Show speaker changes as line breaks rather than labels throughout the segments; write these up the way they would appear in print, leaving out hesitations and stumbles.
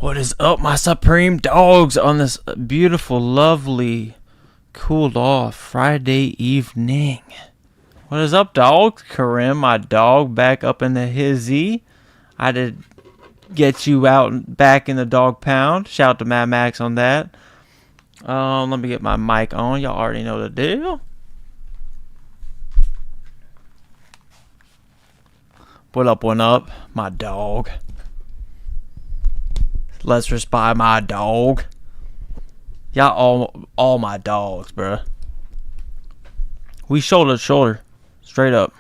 What is up, my supreme dogs, on this beautiful, lovely, cooled off Friday evening? What is up, dogs? Karim, my dog, back up in the hizzy. I did get you out and back in the dog pound. Shout out to Mad Max on that. Let me get my mic on. Y'all already know the deal. What up, my dog? Let's just buy my dog. Y'all all my dogs, bruh. We shoulder to shoulder. Straight up.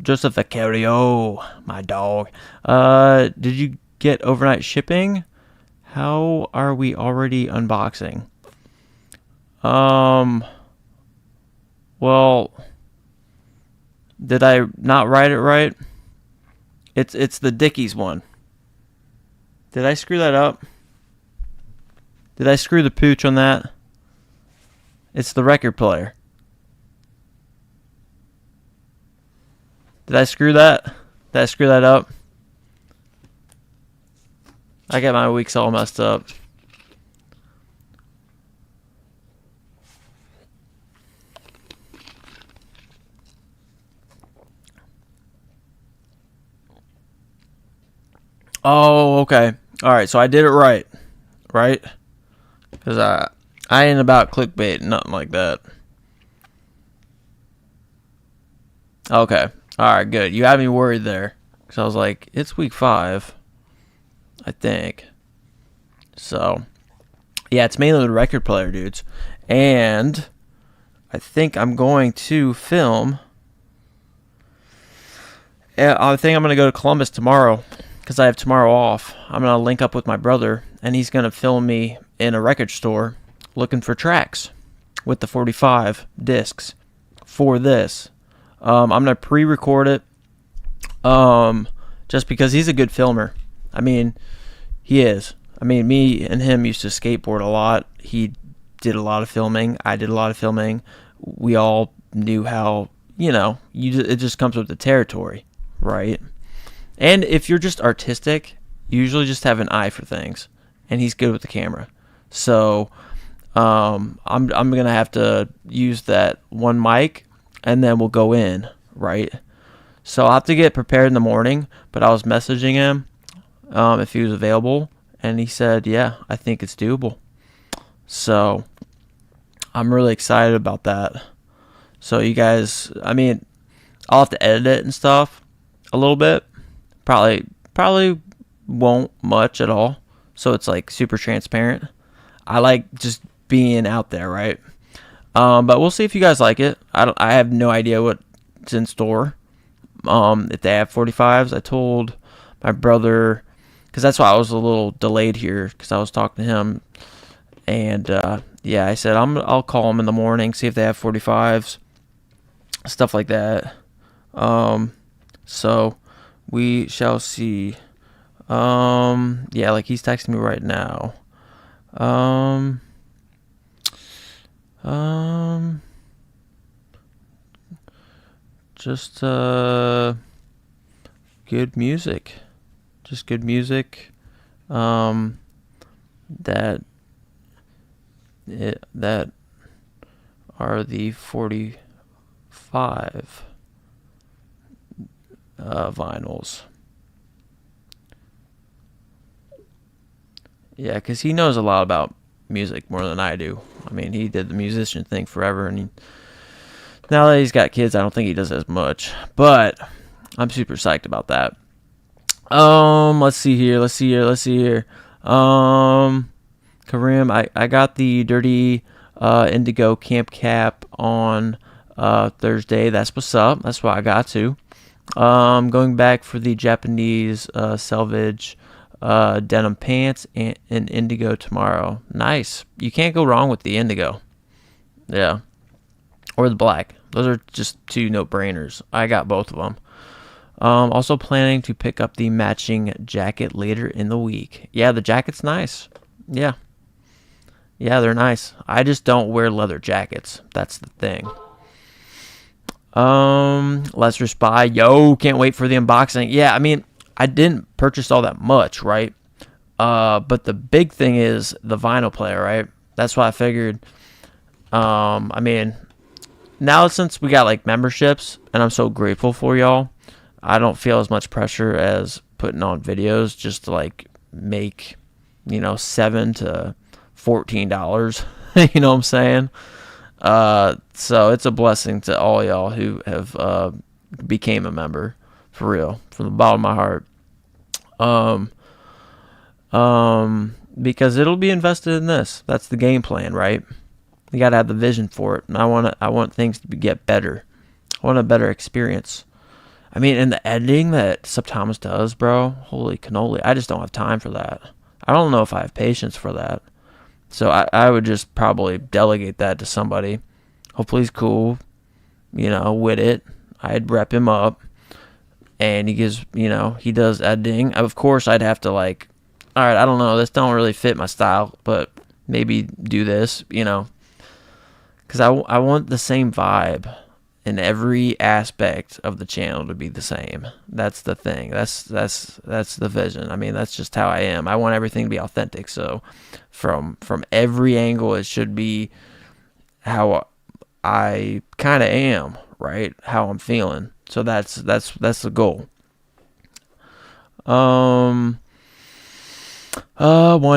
Joseph Vicario, my dog. Did you get overnight shipping? How are we already unboxing? Well, did I not write it right? It's the Dickies one. Did I screw that up? Did I screw the pooch on that? It's the record player. Did I screw that? Did I screw that up? I got my weeks all messed up. Oh, okay. Alright, so I did it right. Right? Because I ain't about clickbait, nothing like that. Okay. Alright, good. You had me worried there. Because I was like, it's week 5. I think. So, yeah, it's mainly the record player, dudes. And I think I'm going to film. I think I'm going to go to Columbus tomorrow. Because I have tomorrow off. I'm going to link up with my brother. And he's going to film me in a record store looking for tracks with the 45 discs for this. I'm going to pre-record it just because he's a good filmer. I mean, he is. I mean, me and him used to skateboard a lot. He did a lot of filming. I did a lot of filming. We all knew how, it just comes with the territory, right? And if you're just artistic, you usually just have an eye for things. And he's good with the camera. So I'm going to have to use that one mic, and then we'll go in, right? So I'll have to get prepared in the morning, but I was messaging him if he was available, and he said, yeah, I think it's doable. So I'm really excited about that. So you guys, I mean, I'll have to edit it and stuff a little bit. Probably won't much at all. So it's like super transparent. I like just being out there, right? But we'll see if you guys like it. I have no idea what's in store. If they have 45s, I told my brother, because that's why I was a little delayed here, because I was talking to him, and yeah, I said I'll call them in the morning, see if they have 45s, stuff like that. So we shall see. Yeah, like he's texting me right now. Just good music. Just good music. That are the 45 vinyls. Yeah, because he knows a lot about music more than I do. I mean, he did the musician thing forever, and now that he's got kids, I don't think he does as much. But I'm super psyched about that. Let's see here. Karim, I got the Dirty Indigo Camp Cap on Thursday. That's what's up. That's what I got to. Going back for the Japanese selvage denim pants and indigo tomorrow. Nice. You can't go wrong with the indigo. Yeah. Or the black. Those are just two no-brainers. I got both of them. Also planning to pick up the matching jacket later in the week. Yeah, the jacket's nice. Yeah. Yeah, they're nice. I just don't wear leather jackets. That's the thing. Lester Spy. Yo, can't wait for the unboxing. Yeah, I mean, I didn't purchase all that much, right? But the big thing is the vinyl player, right? That's why I figured. I mean, now since we got like memberships, and I'm so grateful for y'all, I don't feel as much pressure as putting on videos just to like make, $7 to $14. You know what I'm saying? So it's a blessing to all y'all who have became a member, for real, from the bottom of my heart. Um, because it'll be invested in this. That's the game plan, right? You gotta have the vision for it, and I want things to get better. I want a better experience. I mean, and the editing that Sub Thomas does, bro, holy cannoli! I just don't have time for that. I don't know if I have patience for that. So I would just probably delegate that to somebody. Hopefully he's cool, with it. I'd rep him up, and he gives, he does editing. Of course, I'd have to like, all right, I don't know, this don't really fit my style, but maybe do this, because I want the same vibe in every aspect of the channel to be the same. That's the thing. That's the vision. I mean, that's just how I am. I want everything to be authentic. So from every angle, it should be how I kind of am, right? How I'm feeling. So that's the goal. One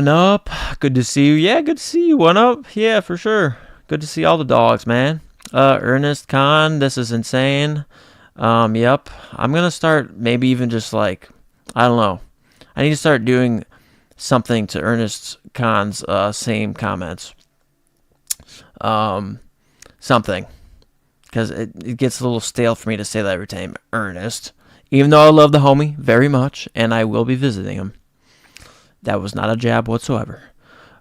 up. Good to see you. Yeah, good to see you. One up. Yeah, for sure. Good to see all the dogs, man. Ernest Khan, this is insane. Yep. I'm gonna start maybe even just like, I don't know. I need to start doing something to Ernest Khan's same comments. Something. Because it gets a little stale for me to say that every time. Ernest. Even though I love the homie very much, and I will be visiting him. That was not a jab whatsoever.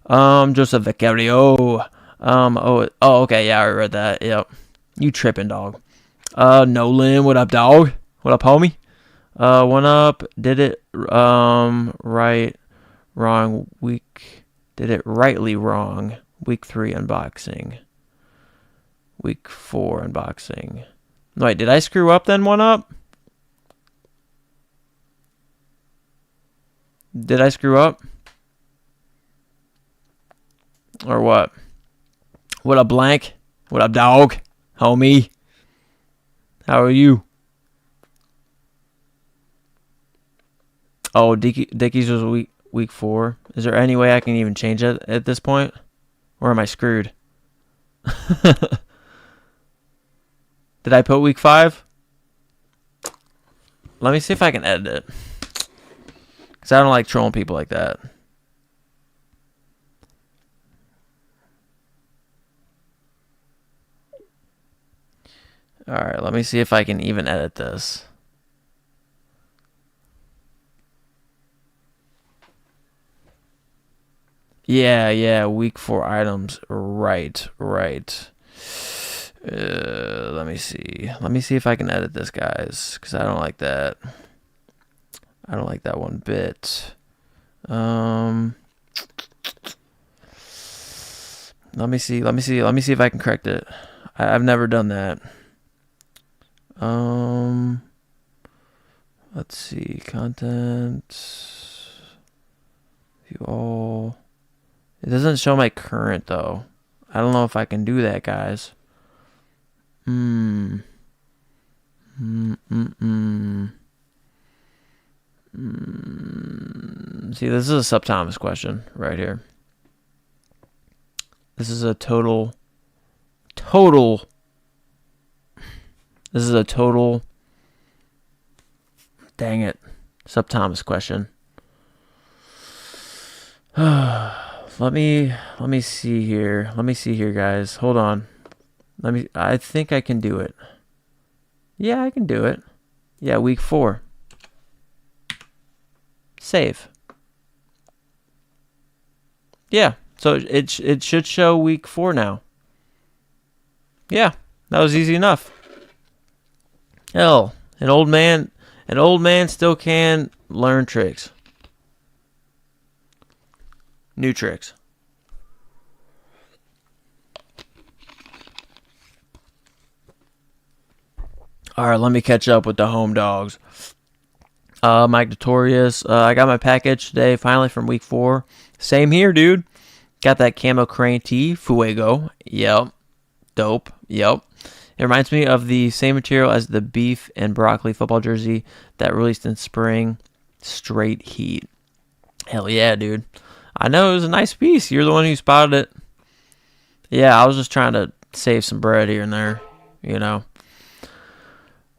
Joseph Vicario. Okay, yeah, I read that. Yep. You tripping, dog. Nolan, what up, dog? What up, homie? One up. Did it right, wrong week. Did it rightly wrong. Week 3 unboxing. Week 4 unboxing. Wait, did I screw up then? One up. Did I screw up? Or what? What up, Blank? What up, dog? Homie? How are you? Oh, Dickies was week 4. Is there any way I can even change it at this point? Or am I screwed? Did I put week 5? Let me see if I can edit it. Because I don't like trolling people like that. Alright, let me see if I can even edit this. Yeah, week 4 items. Right. Let me see. Let me see if I can edit this, guys. Because I don't like that. I don't like that one bit. Let me see if I can correct it. I've never done that. Let's see, content, view all. It doesn't show my current though. I don't know if I can do that, guys. See, this is a Sub Thomas question right here. This is a total. This is a total. Dang it, Sub Thomas question. Let me see here. Let me see here, guys. Hold on. I think I can do it. Yeah, I can do it. Yeah, week 4. Save. Yeah, so it should show week 4 now. Yeah, that was easy enough. Hell, an old man still can learn tricks. New tricks. All right, let me catch up with the home dogs. Mike Notorious. I got my package today, finally, from week 4. Same here, dude. Got that camo crane tee, Fuego. Yep. Dope. Yep. It reminds me of the same material as the beef and broccoli football jersey that released in spring. Straight heat. Hell yeah, dude. I know it was a nice piece. You're the one who spotted it. Yeah, I was just trying to save some bread here and there, you know.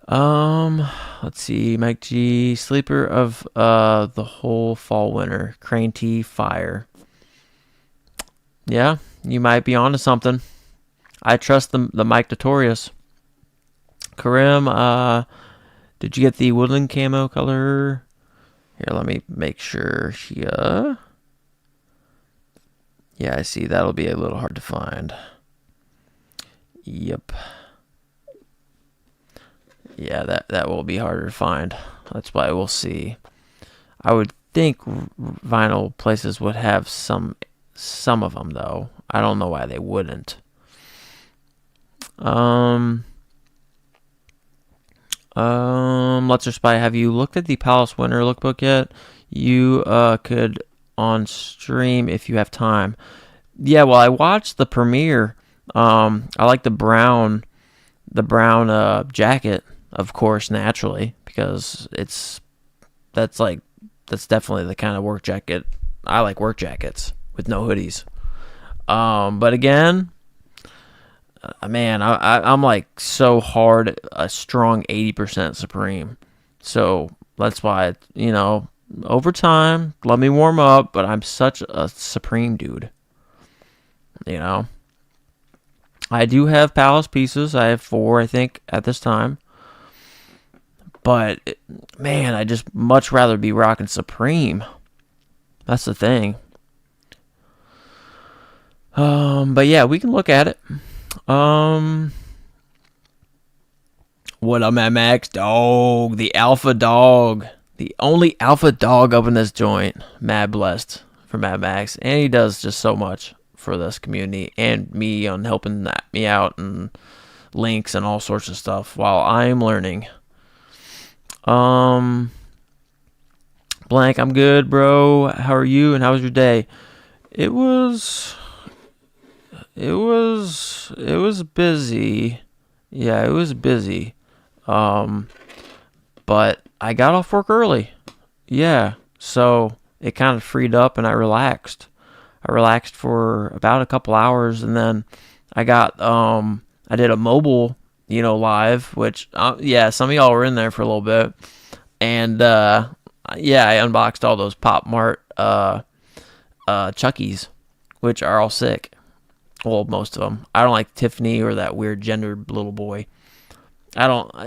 Let's see. Mike G. Sleeper of the whole fall winter. Crane T. Fire. Yeah, you might be onto something. I trust the Mike Notorious. Karim, did you get the woodland camo color? Here, let me make sure. Yeah, I see. That'll be a little hard to find. Yep. Yeah, that will be harder to find. That's why we'll see. I would think vinyl places would have some of them, though. I don't know why they wouldn't. Let's Spy, have you looked at the Palace Winter Lookbook yet? You could on stream if you have time. Yeah, well, I watched the premiere. I like the brown jacket, of course, naturally, because that's definitely the kind of work jacket. I like work jackets with no hoodies. But again, man, I'm like so hard, a strong 80% Supreme. So that's why, over time, let me warm up, but I'm such a Supreme dude. I do have Palace pieces. I have 4, I think, at this time. But, man, I just much rather be rocking Supreme. That's the thing. But yeah, we can look at it. What up, Mad Max? Dog, the alpha dog. The only alpha dog up in this joint. Mad blessed for Mad Max. And he does just so much for this community and me on helping me out and links and all sorts of stuff while I'm learning. Blank, I'm good, bro. How are you and how was your day? It was busy. Yeah, it was busy. But I got off work early. Yeah, so it kind of freed up and I relaxed. I relaxed for about a couple hours, and then I got I did a mobile, live, which some of y'all were in there for a little bit, and I unboxed all those Pop Mart Chuckies, which are all sick. Well, most of them. I don't like Tiffany or that weird gendered little boy.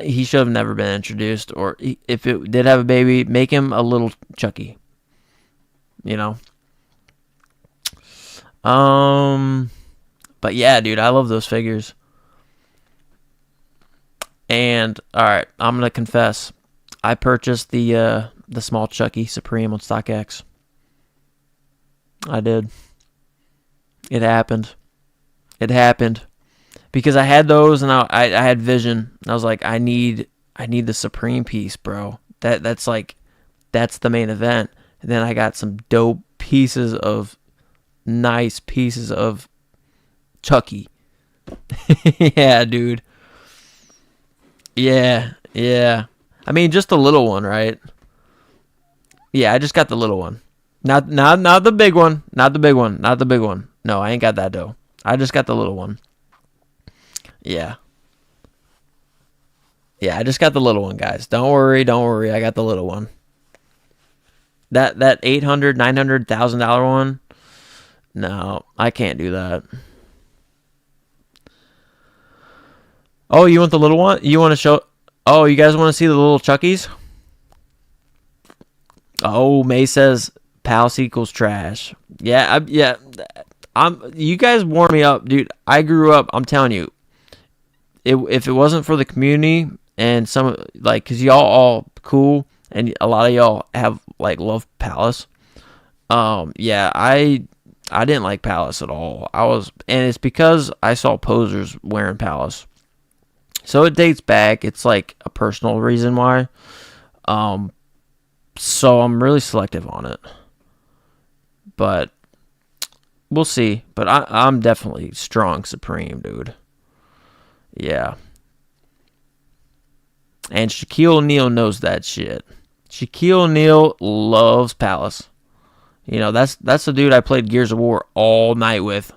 He should have never been introduced, or if it did have a baby, make him a little Chucky. But yeah, dude, I love those figures. And alright, I'm gonna confess. I purchased the small Chucky Supreme on StockX. I did. It happened. Because I had those and I had Vision. And I was like, I need the Supreme piece, bro. That's the main event. And then I got some dope nice pieces of Chucky. Yeah, dude. Yeah. I mean, just the little one, right? Yeah, I just got the little one. Not the big one. Not the big one. No, I ain't got that though. I just got the little one. Yeah, I just got the little one, guys. Don't worry. I got the little one. That $800,000, $900,000 one. No, I can't do that. Oh, you want the little one? You want to show? Oh, you guys want to see the little Chuckies? Oh, May says Palace equals trash. Yeah. You guys warm me up, dude. I grew up. I'm telling you, if it wasn't for the community and because y'all all cool and a lot of y'all have love Palace. I didn't like Palace at all. And it's because I saw posers wearing Palace. So it dates back. It's like a personal reason why. So I'm really selective on it. But we'll see. But I'm definitely strong Supreme, dude. Yeah. And Shaquille O'Neal knows that shit. Shaquille O'Neal loves Palace. You know, that's the dude I played Gears of War all night with.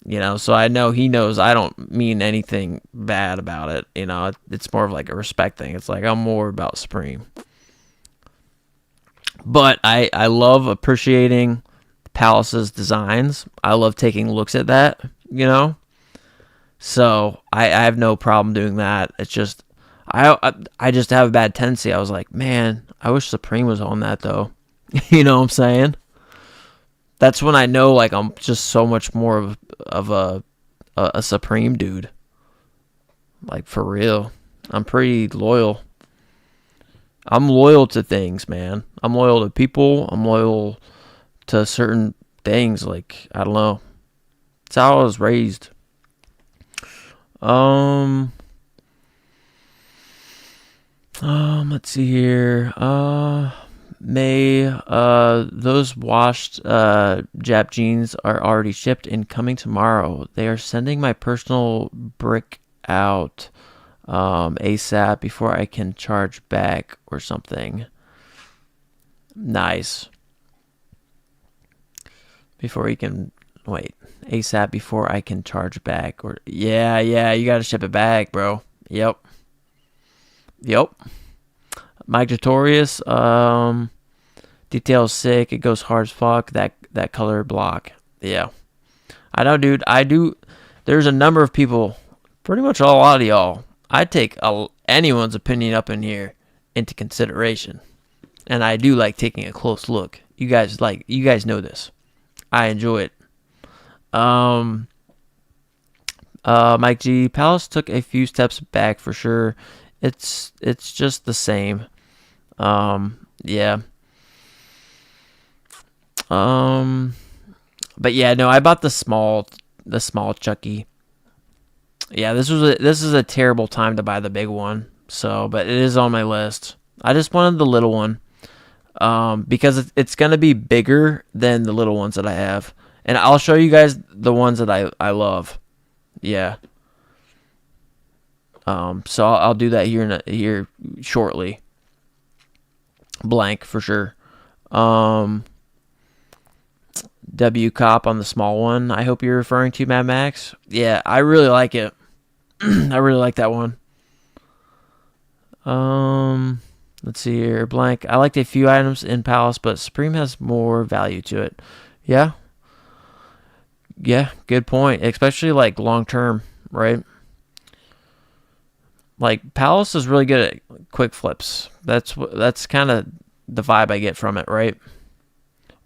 You know, so I know he knows I don't mean anything bad about it. You know, it's more of like a respect thing. It's like I'm more about Supreme. But I love appreciating Palace's designs. I love taking looks at that, you know. So I have no problem doing that. It's just I just have a bad tendency. I was like, man, I wish Supreme was on that though. You know what I'm saying? That's when I know like I'm just so much more of a Supreme dude. Like for real. I'm pretty loyal. I'm loyal to things, man. I'm loyal to people. I'm loyal to certain things. Like, I don't know. It's how I was raised. Let's see here. Those washed Jap jeans are already shipped and coming tomorrow. They are sending my personal brick out ASAP before I can charge back or something. Nice. Before you can wait. ASAP before I can charge back or yeah, you gotta ship it back, bro. Yep. Mike Tutorius, details sick. It goes hard as fuck. That color block. Yeah. I know, dude. I do. There's a number of people, pretty much a lot of y'all. I take anyone's opinion up in here into consideration, and I do like taking a close look. You guys know this. I enjoy it. Mike G. Palace took a few steps back for sure. It's just the same. Yeah. But yeah, no, I bought the small Chucky. Yeah, this is a terrible time to buy the big one. So, but it is on my list. I just wanted the little one. Because it's gonna be bigger than the little ones that I have, and I'll show you guys the ones that I love. Yeah. So I'll do that here shortly. Blank for sure. W Cop on the small one. I hope you're referring to Mad Max. Yeah, I really like it. I really like that one. Let's see here. Blank. I liked a few items in Palace, but Supreme has more value to it. Yeah. Yeah, good point. Especially like long term, right? Like Palace is really good at quick flips. That's kind of the vibe I get from it, right?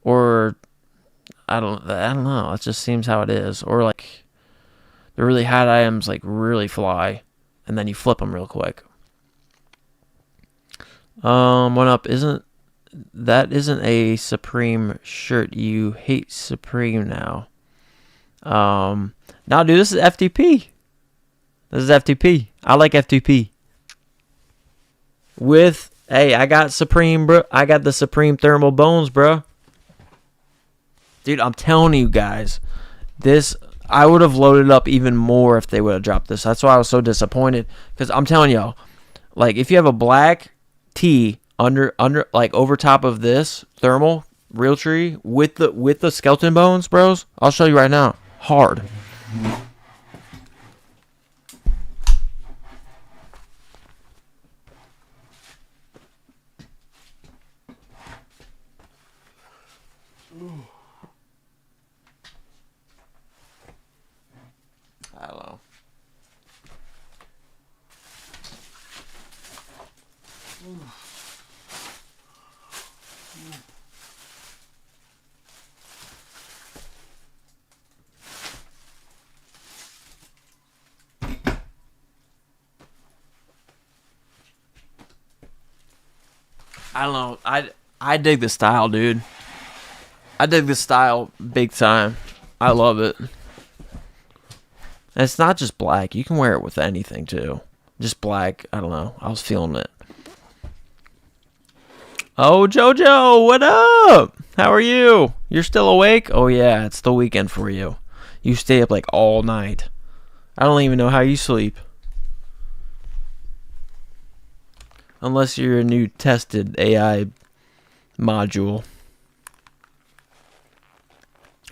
Or I don't know. It just seems how it is. Or like the really hot items like really fly, and then you flip them real quick. One up isn't a Supreme shirt. You hate Supreme now. No, dude, this is FTP. This is FTP. I like FTP. I got Supreme, bro. I got the Supreme thermal bones, bro. Dude, I'm telling you guys, this I would have loaded up even more if they would have dropped this. That's why I was so disappointed. Because I'm telling y'all, like if you have a black tee under like over top of this thermal Realtree with the skeleton bones, bros, I'll show you right now. Hard. I don't know. I don't know. I dig the style, dude. I dig the style big time. I love it. And it's not just black. You can wear it with anything too. Just black. I don't know. I was feeling it. Oh, Jojo, what up? How are you? You're still awake? Oh, yeah, it's the weekend for you. You stay up like all night. I don't even know how you sleep. Unless you're a new tested AI module.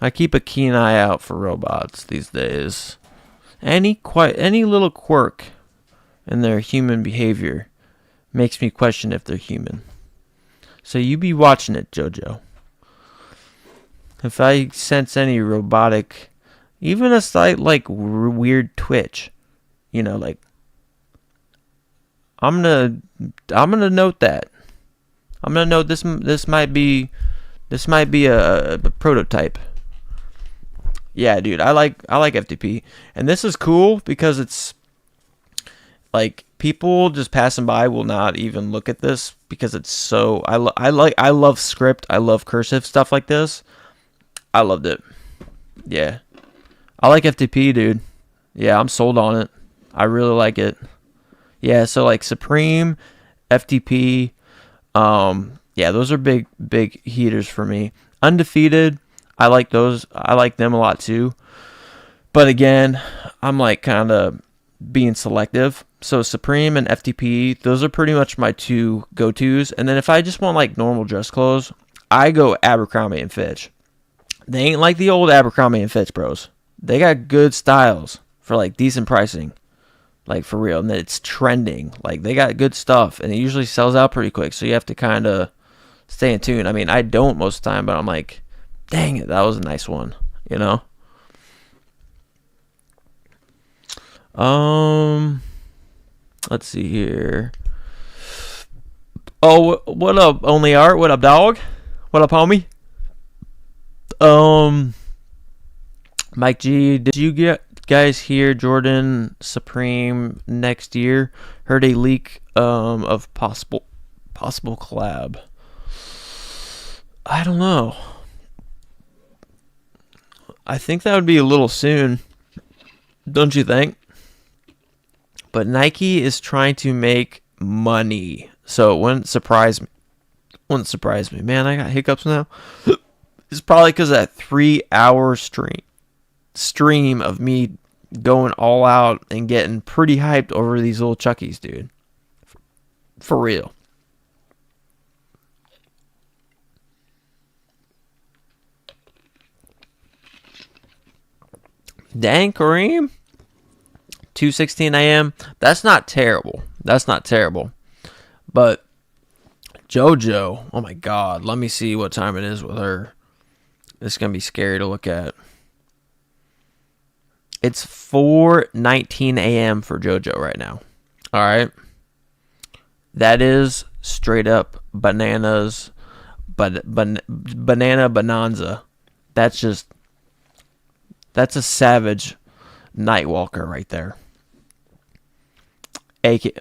I keep a keen eye out for robots these days. Any little quirk in their human behavior makes me question if they're human. So you be watching it, Jojo. If I sense any robotic, even a slight like weird twitch, like I'm gonna note that. I'm gonna note this might be a prototype. Yeah, dude, I like FTP, and this is cool because it's like people just passing by will not even look at this because it's so I love script, I love cursive stuff like this. I loved it. Yeah, I like FTP, dude. Yeah, I'm sold on it. I really like it. Yeah, so like Supreme, FTP, yeah, those are big heaters for me. Undefeated, I like those. I like them a lot too. But again, I'm like kind of being selective. So Supreme and FTP, those are pretty much my two go-tos. And then if I just want like normal dress clothes, I go Abercrombie and Fitch. They ain't like the old Abercrombie and Fitch bros. They got good styles for like decent pricing. Like for real. And it's trending. Like they got good stuff and it usually sells out pretty quick. So you have to kind of stay in tune. I mean, I don't most of the time, but I'm like, dang it, that was a nice one, Let's see here. Oh, what up, Only Art? What up, dog? What up, homie? Mike G, did you guys hear Jordan Supreme next year? Heard a leak of possible collab. I don't know. I think that would be a little soon. Don't you think? But Nike is trying to make money. So it wouldn't surprise me. Man, I got hiccups now. It's probably because of that 3-hour stream of me going all out and getting pretty hyped over these little Chuckies, dude. For real. Dang, Kareem. 2:16 a.m. That's not terrible. But JoJo, oh my God. Let me see what time it is with her. It's going to be scary to look at. It's 4:19 a.m. for JoJo right now. All right. That is straight up bananas. Banana bonanza. That's a savage Nightwalker right there.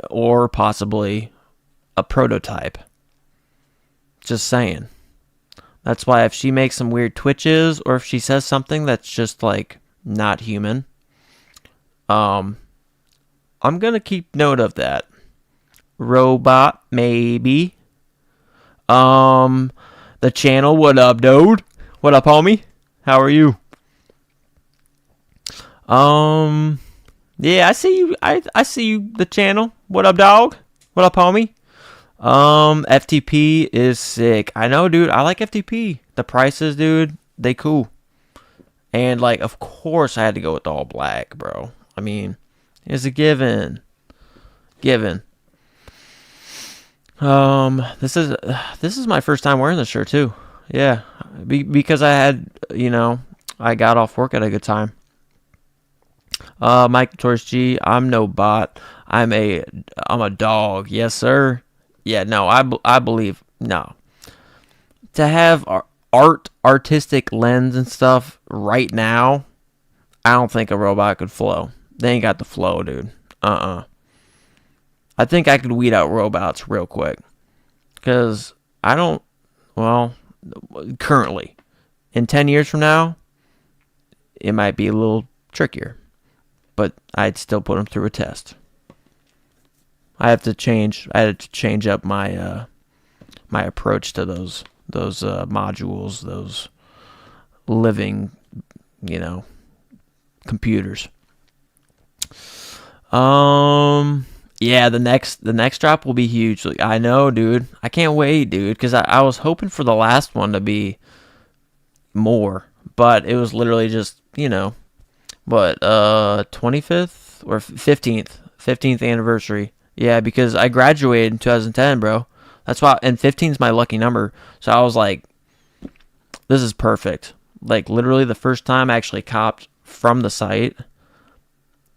Or possibly a prototype. Just saying. That's why if she makes some weird twitches or if she says something that's just like not human, I'm going to keep note of that. Robot, maybe. The channel, what up, dude? What up, homie? How are you? Yeah, I see you. I see you, the channel. What up, dog? What up, homie? FTP is sick. I know, dude. I like FTP. The prices, dude, they cool. And, like, of course I had to go with all black, bro. I mean, it's a given. This is my first time wearing this shirt, too. Yeah. Because I had, I got off work at a good time. Mike Torres G, I'm no bot. I'm a dog. Yes, sir. Yeah, no, I believe no. To have artistic lens and stuff right now, I don't think a robot could flow. They ain't got the flow, dude. I think I could weed out robots real quick. Because currently, in 10 years from now, it might be a little trickier. But I'd still put them through a test. I had to change up my my approach to those modules, those living, computers. Yeah, the next drop will be huge. Like, I know, dude. I can't wait, dude, because I was hoping for the last one to be more, but it was literally just, 25th or 15th anniversary. Yeah, because I graduated in 2010, bro. That's why, and 15 is my lucky number. So I was like, this is perfect. Like, literally the first time I actually copped from the site,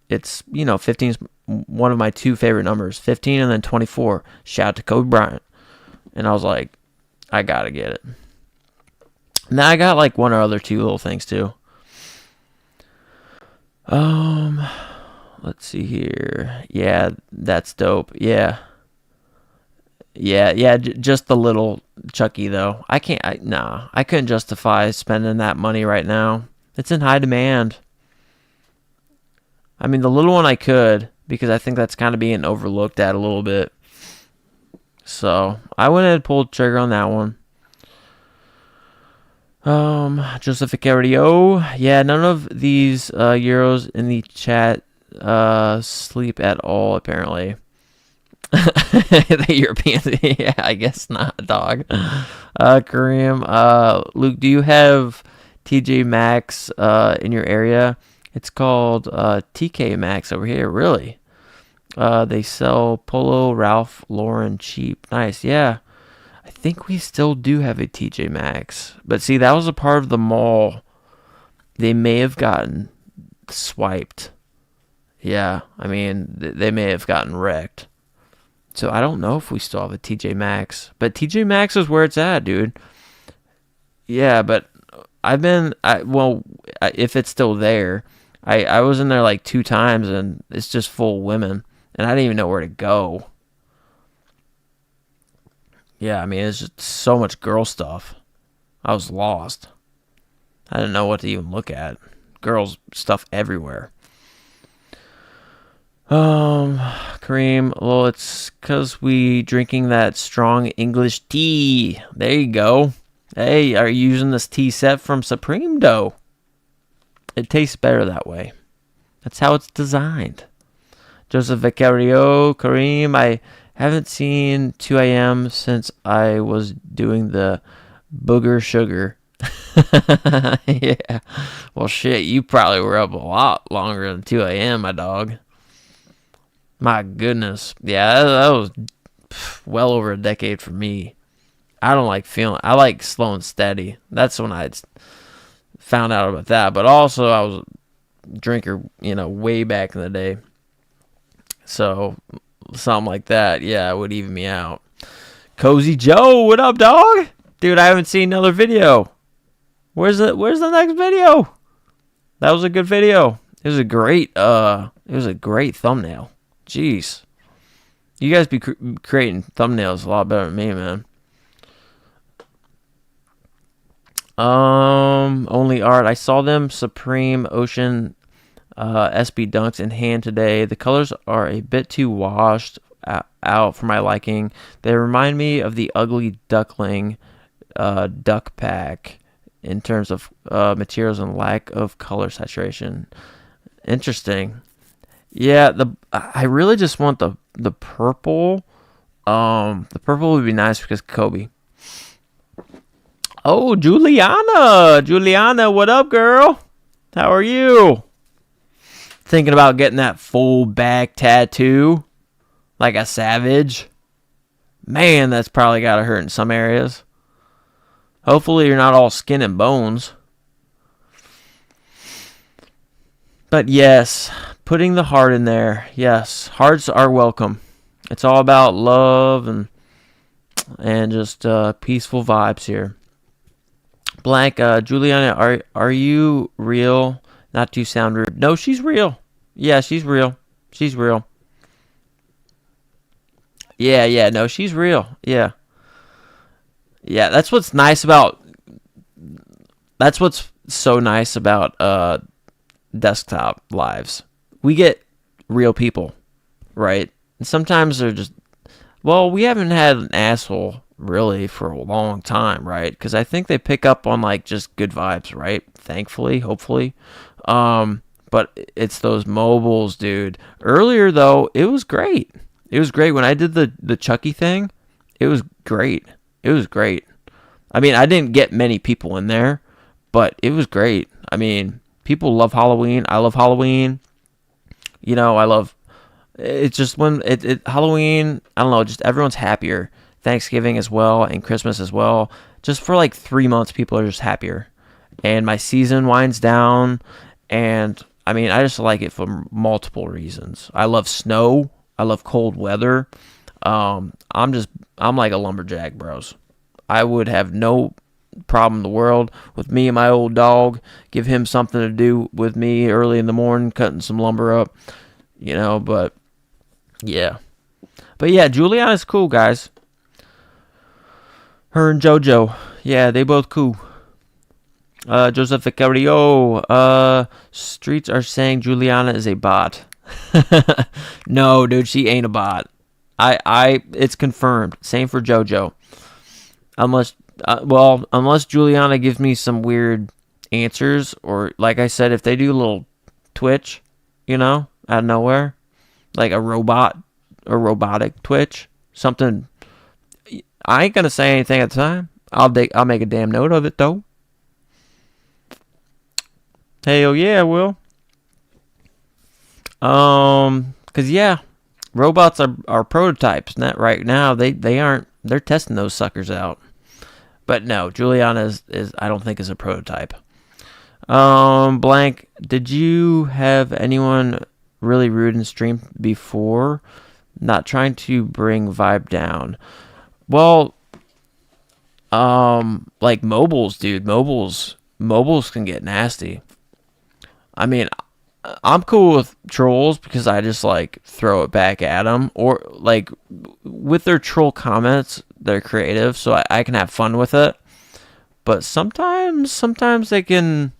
it's, 15 is one of my two favorite numbers, 15 and then 24. Shout out to Kobe Bryant. And I was like, I gotta get it. Now I got like one or other two little things too. Let's see here. Yeah, that's dope. Yeah. Just the little Chucky though. I couldn't justify spending that money right now. It's in high demand. I mean, the little one I could, because I think that's kind of being overlooked at a little bit. So I went ahead and pulled the trigger on that one. Joseph Vicario. Yeah, none of these Euros in the chat sleep at all, apparently. The Europeans. Yeah, I guess not, dog. Kareem. Luke, do you have TJ Maxx in your area? It's called TK Maxx over here. Really? They sell Polo, Ralph Lauren cheap. Nice. Yeah. I think we still do have a TJ Maxx. But see, that was a part of the mall. They may have gotten swiped. Yeah. I mean, they may have gotten wrecked. So I don't know if we still have a TJ Maxx. But TJ Maxx is where it's at, dude. Yeah, but if it's still there, I was in there like 2 times and it's just full of women. And I didn't even know where to go. Yeah, I mean, it's just so much girl stuff. I was lost. I didn't know what to even look at. Girls stuff everywhere. Kareem, well, it's because we drinking that strong English tea. There you go. Hey, are you using this tea set from Supreme Dough? It tastes better that way. That's how it's designed. Joseph Vicario, Kareem, I haven't seen 2 a.m. since I was doing the booger sugar. Yeah. Well, shit, you probably were up a lot longer than 2 a.m., my dog. My goodness. Yeah, that was well over a decade for me. I like slow and steady. That's when I found out about that. But also, I was a drinker, way back in the day. So, something like that, yeah, would even me out. Cozy Joe, what up, dog? Dude, I haven't seen another video. Where's the next video? That was a good video. It was a great thumbnail. Jeez. You guys be creating thumbnails a lot better than me, man. Only art. I saw them Supreme Ocean SB Dunks in hand today. The colors are a bit too washed out for my liking. They remind me of the Ugly Duckling duck pack in terms of materials and lack of color saturation. Interesting. Yeah, I really just want the purple. The purple would be nice because Kobe. Oh, Juliana, what up, girl? How are you? Thinking about getting that full back tattoo like a savage? Man, that's probably gotta hurt in some areas. Hopefully you're not all skin and bones. But yes, putting the heart in there. Yes, hearts are welcome. It's all about love and just peaceful vibes here. Blank, Juliana, are you real? Not to sound rude. No, she's real. Yeah, she's real. She's real. Yeah, no, she's real. Yeah. Yeah, that's what's so nice about desktop lives. We get real people, right? And sometimes they're just, well, we haven't had an asshole really for a long time, right? Because I think they pick up on like just good vibes, right? Thankfully, hopefully. But it's those mobiles, dude. Earlier though, it was great. It was great when I did the Chucky thing. It was great. It was great. I mean, I didn't get many people in there, but it was great. I mean, people love Halloween. I love Halloween. I love it's just when Halloween, I don't know, just everyone's happier. Thanksgiving as well and Christmas as well. Just for like 3 months, people are just happier. And my season winds down. And I mean, I just like it for multiple reasons. I love snow. I love cold weather. I'm like a lumberjack, bros. I would have no problem in the world with me and my old dog. Give him something to do with me early in the morning, cutting some lumber up, but yeah. But yeah, Juliana's cool, guys. Her and JoJo. Yeah, they both cool. Joseph Vicario. Streets are saying Juliana is a bot. No, dude, she ain't a bot. It's confirmed. Same for JoJo. Unless Juliana gives me some weird answers, or like I said, if they do a little Twitch, out of nowhere, like a robotic Twitch, something. I ain't gonna say anything at the time. I'll make a damn note of it though. Hell yeah, I will. Cause yeah, robots are prototypes. Not right now. They aren't. They're testing those suckers out. But no, Juliana is I don't think is a prototype. Blank. Did you have anyone really rude in stream before? Not trying to bring vibe down. Well, like mobiles, dude. Mobiles can get nasty. I mean, I'm cool with trolls because I just like throw it back at them, or like with their troll comments, they're creative, so I can have fun with it. But sometimes they can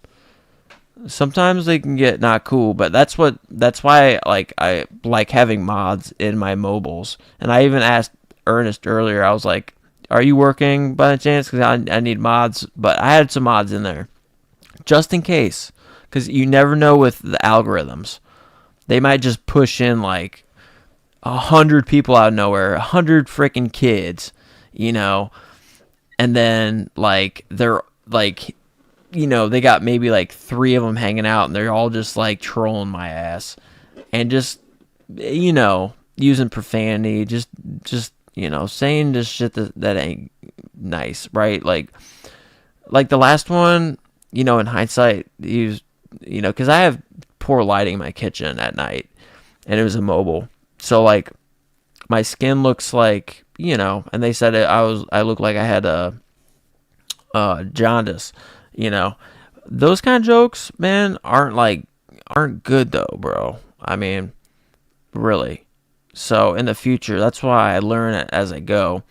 get not cool. But that's why I like having mods in my mobiles. And I even asked Ernest earlier. I was like, "Are you working by any chance? Because I need mods." But I had some mods in there just in case. Because you never know with the algorithms. They might just push in like 100 people out of nowhere, 100 freaking kids, and then like they're like, they got maybe like 3 of them hanging out, and they're all just like trolling my ass, and just using profanity, just saying just shit that ain't nice, right? Like the last one, in hindsight, he was. Because I have poor lighting in my kitchen at night, and it was a mobile, so like my skin looks like, and they said I look like I had a jaundice, those kind of jokes, man, aren't good though, bro. I mean, really. So in the future, that's why I learn it as I go,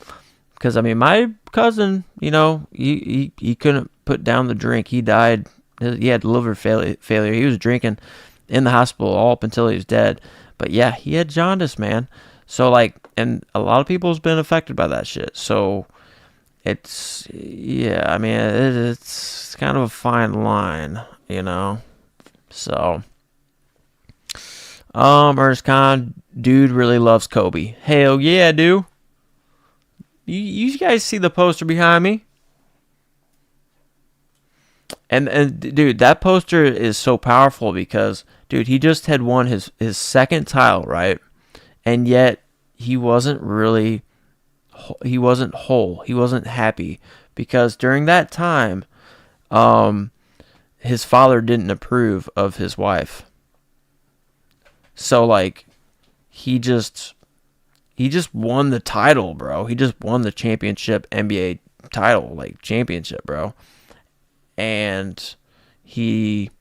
because I mean my cousin, he couldn't put down the drink. He died. He had liver failure. He was drinking in the hospital all up until he was dead. But yeah, he had jaundice, man. So like, and a lot of people's been affected by that shit. So it's, yeah, I mean, it's kind of a fine line, So, Ernest Khan, dude really loves Kobe. Hell yeah, dude. You guys see the poster behind me? And dude, that poster is so powerful because, dude, he just had won his second title, right? And yet he wasn't whole. He wasn't happy because during that time, his father didn't approve of his wife. So like, he just won the title, bro. He just won the championship NBA title, like championship, bro. And he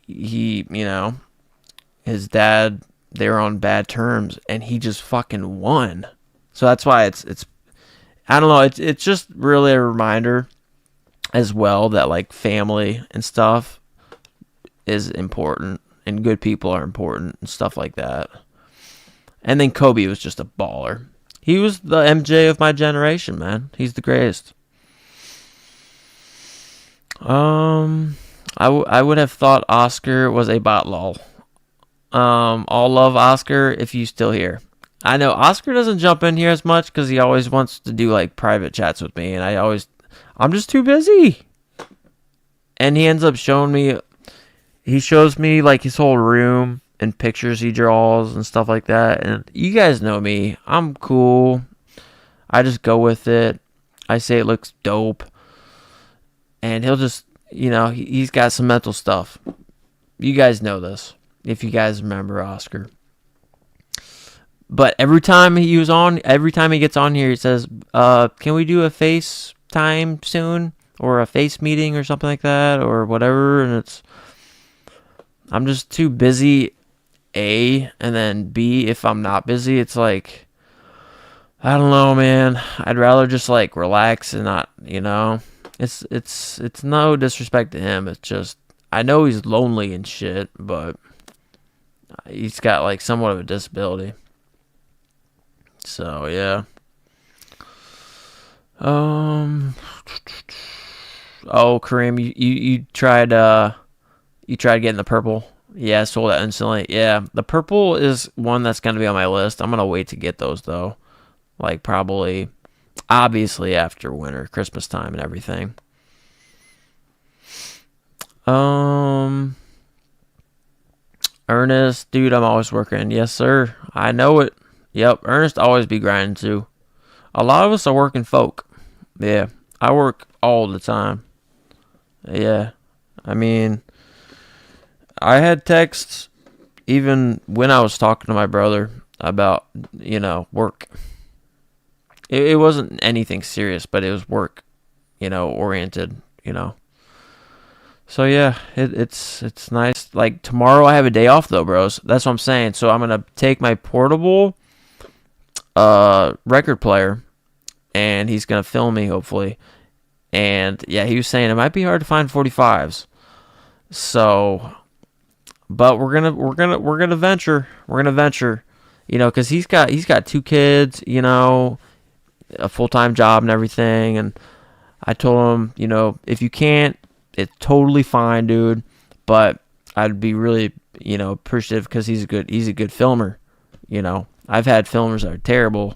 his dad, they were on bad terms, and he just fucking won. So that's why it's I don't know, it's just really a reminder as well that like family and stuff is important, and good people are important and stuff like that. And then Kobe was just a baller. He was the MJ of my generation, man. He's the greatest. I would have thought Oscar was a bot lol. All love Oscar if you still here. I know Oscar doesn't jump in here as much because he always wants to do like private chats with me, and I'm just too busy. And he ends up showing me, he shows me like his whole room and pictures he draws and stuff like that. And you guys know me, I'm cool. I just go with it. I say it looks dope, and he'll just, he's got some mental stuff. You guys know this, if you guys remember Oscar. But every time he gets on here, he says, can we do a FaceTime soon? Or a face meeting or something like that, or whatever. And I'm just too busy, A, and then B, if I'm not busy, it's like, I don't know, man. I'd rather just like relax and not, it's no disrespect to him. It's just, I know he's lonely and shit, but he's got like somewhat of a disability. So yeah. Oh, Kareem, you tried getting the purple. Yeah, I sold that instantly. Yeah, the purple is one that's gonna be on my list. I'm gonna wait to get those though. Like probably, obviously after winter, Christmas time and everything. Ernest, dude, I'm always working. Yes, sir. I know it. Yep, Ernest always be grinding too. A lot of us are working folk. Yeah, I work all the time. Yeah, I mean, I had texts even when I was talking to my brother about, work. It wasn't anything serious, but it was work, oriented, So yeah, it's nice. Like tomorrow I have a day off though, bros. That's what I'm saying. So I'm gonna take my portable record player, and he's gonna film me hopefully. And yeah, he was saying it might be hard to find 45s. So, but we're gonna venture. We're gonna venture, because he's got 2 kids, a full-time job and everything. And I told him, if you can't, it's totally fine, dude. But I'd be really, appreciative because he's a good filmer. I've had filmers that are terrible,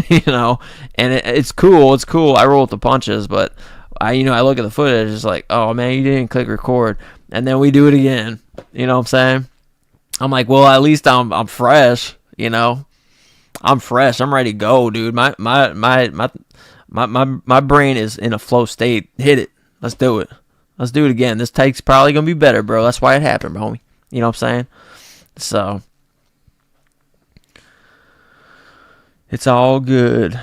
and it's cool. It's cool. I roll with the punches, but I look at the footage, it's like, oh man, you didn't click record, and then we do it again. You know what I'm saying? I'm like, well, at least I'm fresh. I'm fresh. I'm ready to go, dude. My brain is in a flow state. Hit it. Let's do it. Let's do it again. This take's probably gonna be better, bro. That's why it happened, homie. You know what I'm saying? So it's all good.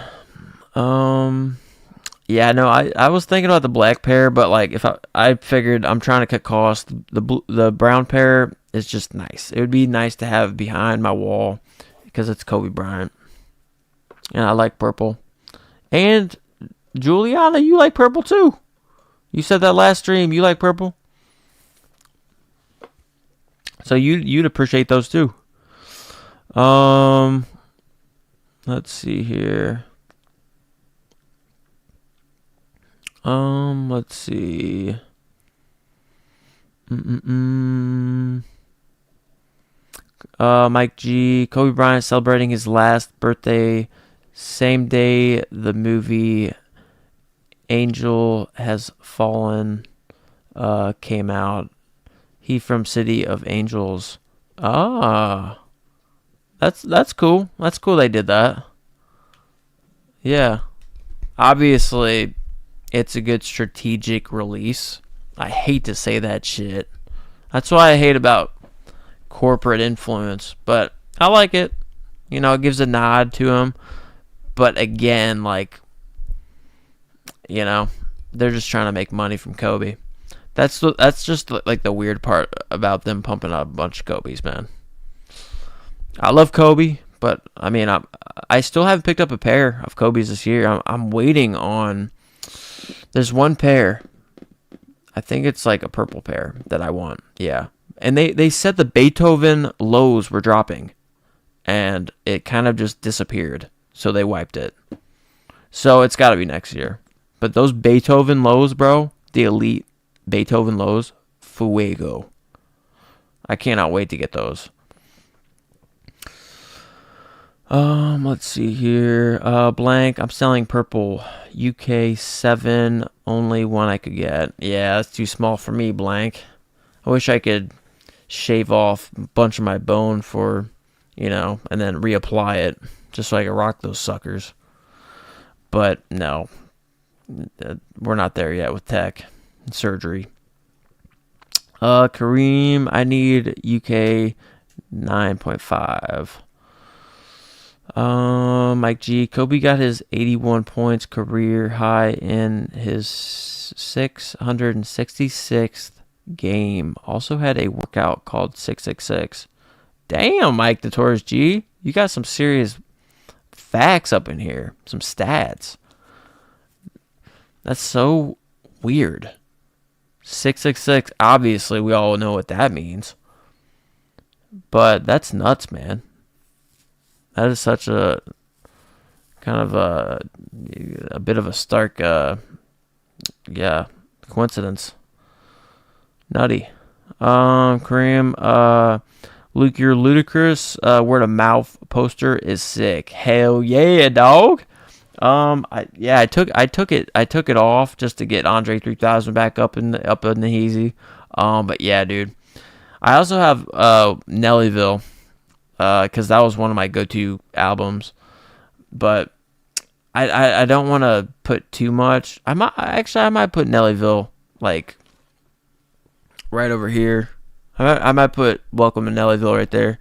Yeah, no, I was thinking about the black pair, but like if I figured I'm trying to cut costs, the brown pair is just nice. It would be nice to have behind my wall because it's Kobe Bryant, and I like purple. And Juliana, you like purple too. You said that last stream. You like purple, so you'd appreciate those too. Let's see here. Let's see. Mike G. Kobe Bryant celebrating his last birthday, same day the movie Angel Has Fallen came out. He from City of Angels. Ah, that's cool. That's cool. They did that. Yeah, obviously, it's a good strategic release. I hate to say that shit. That's what I hate about corporate influence, but I like it. It gives a nod to him. But again, like, they're just trying to make money from Kobe. That's just like the weird part about them pumping out a bunch of Kobe's, man. I love Kobe, but I mean, I still haven't picked up a pair of Kobe's this year. I'm waiting on. There's one pair. I think it's like a purple pair that I want. Yeah. And they said the Beethoven lows were dropping, and it kind of just disappeared. so they wiped it. So it's got to be next year. But those Beethoven lows, bro, the elite Beethoven lows, fuego. I cannot wait to get those. Let's see here. Blank. I'm selling purple. UK 7. Only one I could get. Yeah, that's too small for me, blank. I wish I could shave off a bunch of my bone for, and then reapply it just so I could rock those suckers. But no, we're not there yet with tech and surgery. Kareem, I need UK 9.5. Mike G. Kobe got his 81 points career high in his 666th game. Also had a workout called 666. Damn, Mike the Taurus G. You got some serious facts up in here. Some stats. That's so weird. 666, obviously we all know what that means. But that's nuts, man. That is such a kind of a bit of a stark coincidence. Nutty. Kareem, Luke, your ludicrous word of mouth poster is sick. Hell yeah, dog. I took it off just to get Andre 3000 back up in the Heezy. But yeah, dude. I also have Nellyville, because that was one of my go-to albums. But I don't want to put too much. I might put Nellyville like right over here. I might put Welcome to Nellyville right there,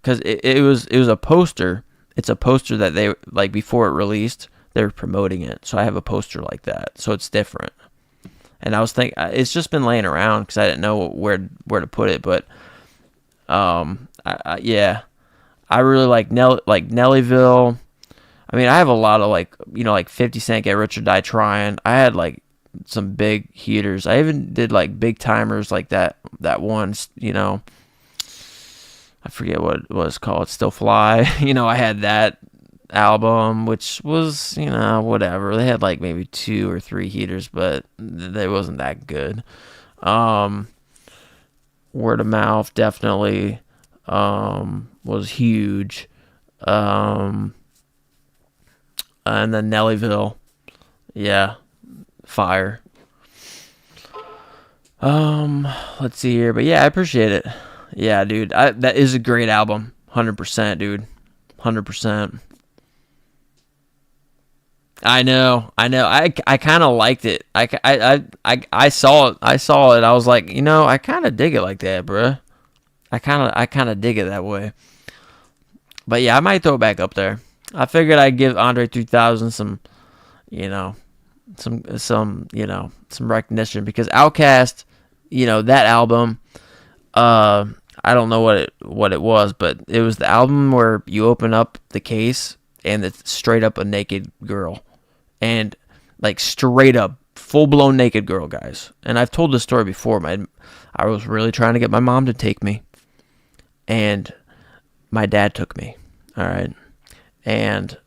because it was a poster. It's a poster that they, like, before it released, they were promoting it. So I have a poster like that. So it's different. And I was thinking, it's just been laying around because I didn't know where to put it. But I really like Nellyville. I mean, I have a lot of like 50 Cent, Get Rich or Die Trying. I had like some big heaters. I even did like big timers like that one, I forget what it was called, Still Fly. I had that album, which was, whatever. They had like maybe 2 or 3 heaters, but they wasn't that good. Word of mouth definitely was huge. And then Nellyville, yeah, fire. Let's see here, but yeah, I appreciate it. Yeah, dude, that is a great album, 100%, dude, 100%. I know. I kind of liked it. I saw it. I was like, I kind of dig it like that, bruh. I kind of dig it that way. But yeah, I might throw it back up there. I figured I'd give Andre 3000 some recognition, because Outkast, that album, I don't know what it was, but it was the album where you open up the case and it's straight up a naked girl, and like straight up full blown naked girl, guys. And I've told this story before. I was really trying to get my mom to take me, and my dad took me. All right. And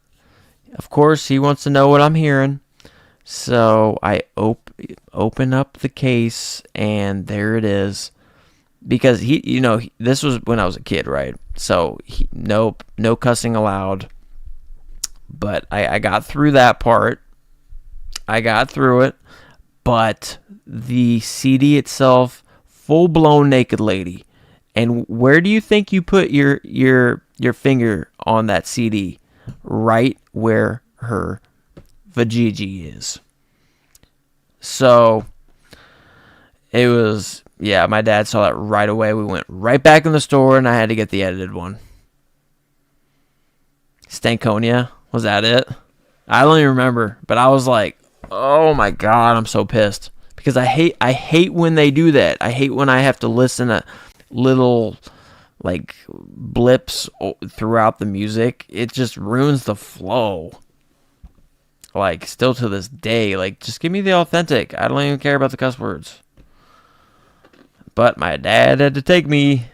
of course he wants to know what I'm hearing. So I open up the case, and there it is. Because this was when I was a kid, right? So no cussing allowed. But I got through that part. I got through it. But the CD itself, full blown naked lady. And where do you think you put your finger on that CD? Right where her vajiji is. So it was, yeah, my dad saw that right away. We went right back in the store, and I had to get the edited one. Stankonia, was that it? I don't even remember, but I was like, oh my God, I'm so pissed. Because I hate when they do that. I hate when I have to listen to little like blips throughout the music. It just ruins the flow. Like, still to this day, like, just give me the authentic. I don't even care about the cuss words. But my dad had to take me,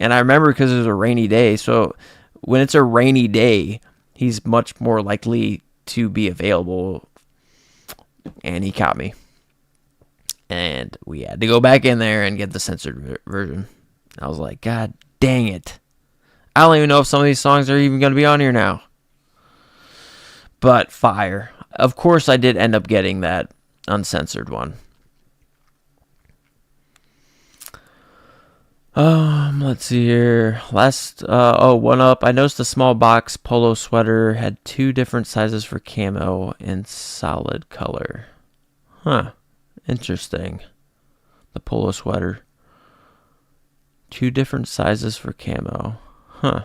and I remember because it was a rainy day. So when it's a rainy day, he's much more likely to be available. And he caught me. And we had to go back in there and get the censored version. I was like, God dang it. I don't even know if some of these songs are even going to be on here now. But fire. Of course, I did end up getting that uncensored one. Let's see here. One up. I noticed the small box polo sweater had 2 different sizes for camo and solid color. Huh. Interesting. The polo sweater. 2 different sizes for camo. Huh.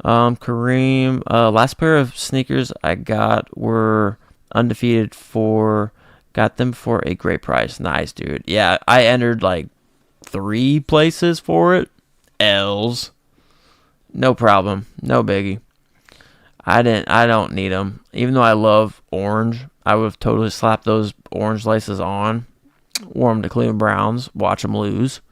Kareem, last pair of sneakers I got were undefeated got them for a great price. Nice, dude. Yeah, I entered like 3 places for it. L's. No problem. No biggie. I don't need them. Even though I love orange, I would have totally slapped those orange laces on, wore them to Cleveland Browns, watch them lose.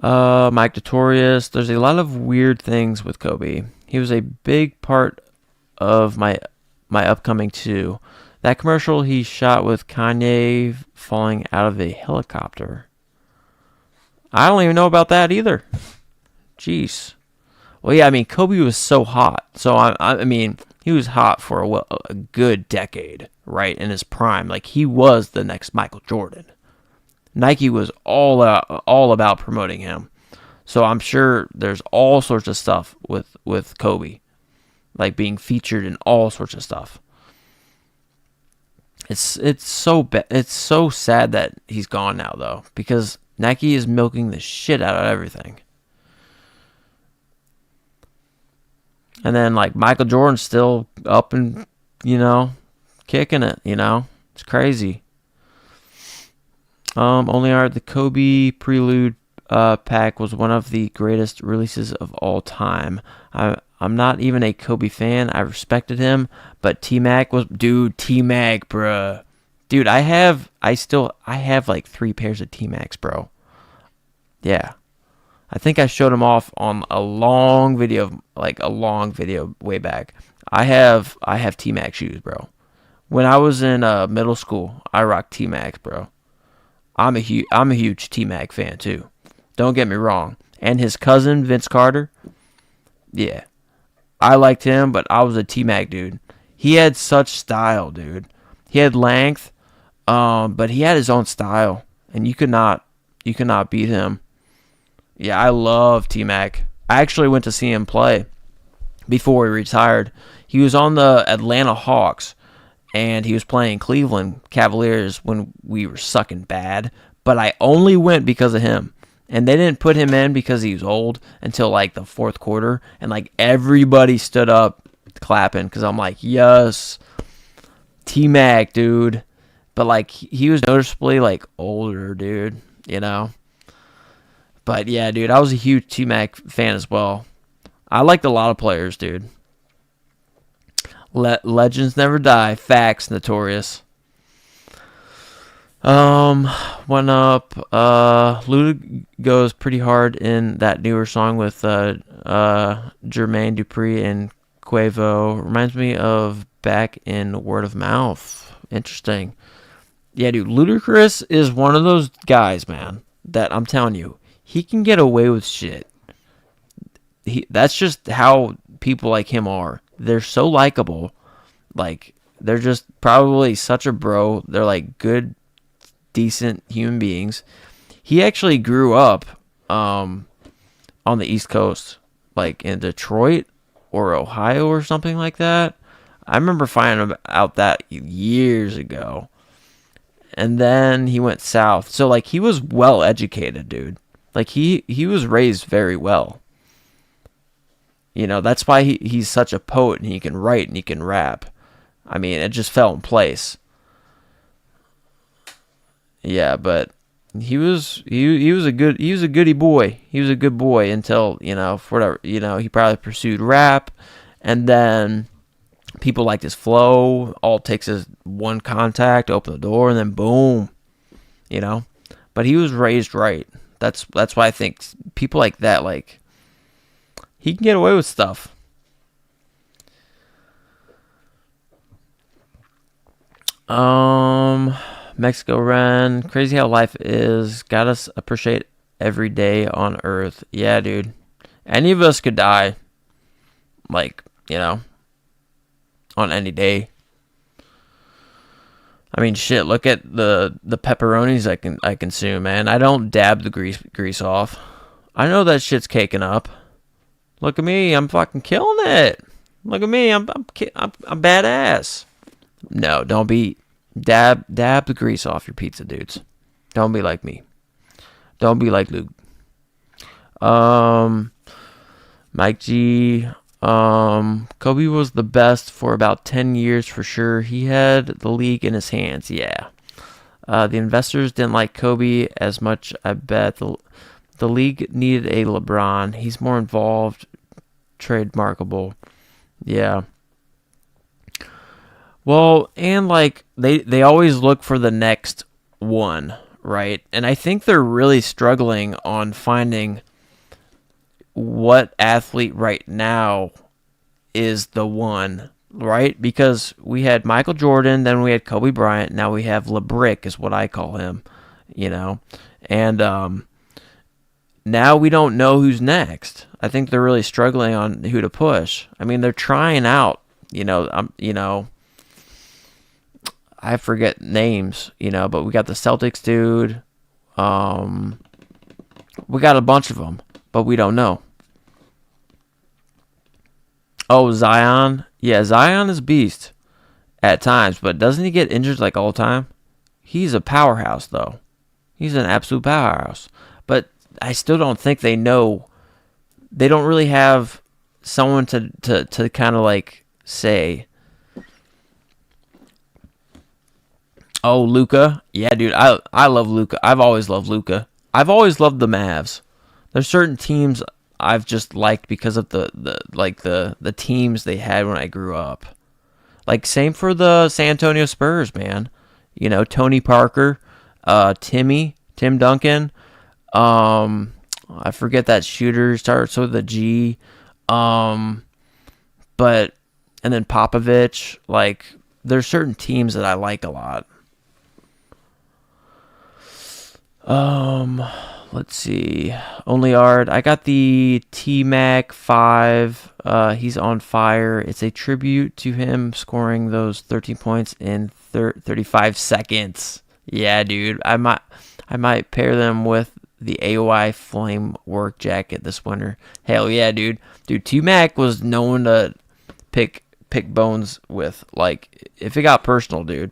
Mike Notorious. There's a lot of weird things with Kobe. He was a big part of my upcoming 2. That commercial he shot with Kanye falling out of a helicopter. I don't even know about that either. Jeez. Well, yeah, I mean, Kobe was so hot. So, I mean, he was hot for a good decade, right, in his prime. Like, he was the next Michael Jordan. Nike was all about promoting him. So I'm sure there's all sorts of stuff with Kobe, like being featured in all sorts of stuff. It's so bad. It's so sad that he's gone now, though, because Nike is milking the shit out of everything. And then like Michael Jordan's still up and kicking it. It's crazy. Only Art, the Kobe Prelude pack was one of the greatest releases of all time. I'm not even a Kobe fan. I respected him, but T-Mac was... Dude, T-Mac, bruh. Dude, I have like 3 pairs of T-Macs, bro. Yeah. I think I showed them off on a long video way back. I have T-Mac shoes, bro. When I was in middle school, I rocked T-Macs, bro. I'm a huge T-Mac fan too. Don't get me wrong. And his cousin Vince Carter, yeah, I liked him, but I was a T-Mac dude. He had such style, dude. He had length, but he had his own style, and you could not beat him. Yeah, I love T-Mac. I actually went to see him play before he retired. He was on the Atlanta Hawks, and he was playing Cleveland Cavaliers when we were sucking bad. But I only went because of him. And they didn't put him in because he was old until like the 4th quarter. And like everybody stood up clapping because I'm like, yes, T-Mac, dude. But like he was noticeably like older, dude, But yeah, dude, I was a huge T-Mac fan as well. I liked a lot of players, dude. Legends never die. Facts, Notorious. One up. Luda goes pretty hard in that newer song with Jermaine Dupri and Quavo. Reminds me of back in Word of Mouth. Interesting. Yeah, dude, Ludacris is one of those guys, man, that I'm telling you, he can get away with shit. That's just how people like him are. They're so likable. Like, they're just probably such a bro. They're like good, decent human beings. He actually grew up on the East Coast, like in Detroit or Ohio or something like that. I remember finding out that years ago. And then he went south. So, like, he was well educated, dude. Like, he was raised very well. That's why he's such a poet, and he can write and he can rap. I mean, it just fell in place. Yeah, but he was a goody boy. He was a good boy until, for whatever, he probably pursued rap, and then people liked his flow. All it takes is one contact, open the door, and then boom, But he was raised right. That's why I think people like that, like, he can get away with stuff. Mexico Ren, crazy how life is. Got us appreciate every day on Earth. Yeah, dude. Any of us could die, like, on any day. I mean, shit. Look at the pepperonis I consume, man. I don't dab the grease off. I know that shit's caking up. Look at me, I'm fucking killing it. Look at me, I'm badass. No, don't be dab the grease off your pizza, dudes. Don't be like me. Don't be like Luke. Mike G. Kobe was the best for about 10 years for sure. He had the league in his hands. Yeah. The investors didn't like Kobe as much. I bet the league needed a LeBron. He's more involved. Trademarkable. Yeah. Well, and like they always look for the next one, right? And I think they're really struggling on finding what athlete right now is the one, right? Because we had Michael Jordan, then we had Kobe Bryant, now we have LeBrick is what I call him, and now we don't know who's next. I think they're really struggling on who to push. I mean, they're trying out, I forget names, but we got the Celtics dude. We got a bunch of them, but we don't know. Oh, Zion. Yeah, Zion is beast at times, but doesn't he get injured like all the time? He's a powerhouse, though. He's an absolute powerhouse. But I still don't think they know. They don't really have someone to kind of like say, oh, Luka. Yeah, dude, I love Luka. I've always loved Luka. I've always loved the Mavs. There's certain teams I've just liked because of the teams they had when I grew up. Like, same for the San Antonio Spurs, man. Tony Parker, Tim Duncan. I forget that shooter starts with a G. And then Popovich. Like, there's certain teams that I like a lot. Let's see. Only Art. I got the T-Mac 5. He's on fire. It's a tribute to him scoring those 13 points in 35 seconds. Yeah, dude. I might pair them with the AOI Flame work jacket this winter. Hell yeah, dude. Dude, T-Mac was known to pick bones with. Like, if it got personal, dude,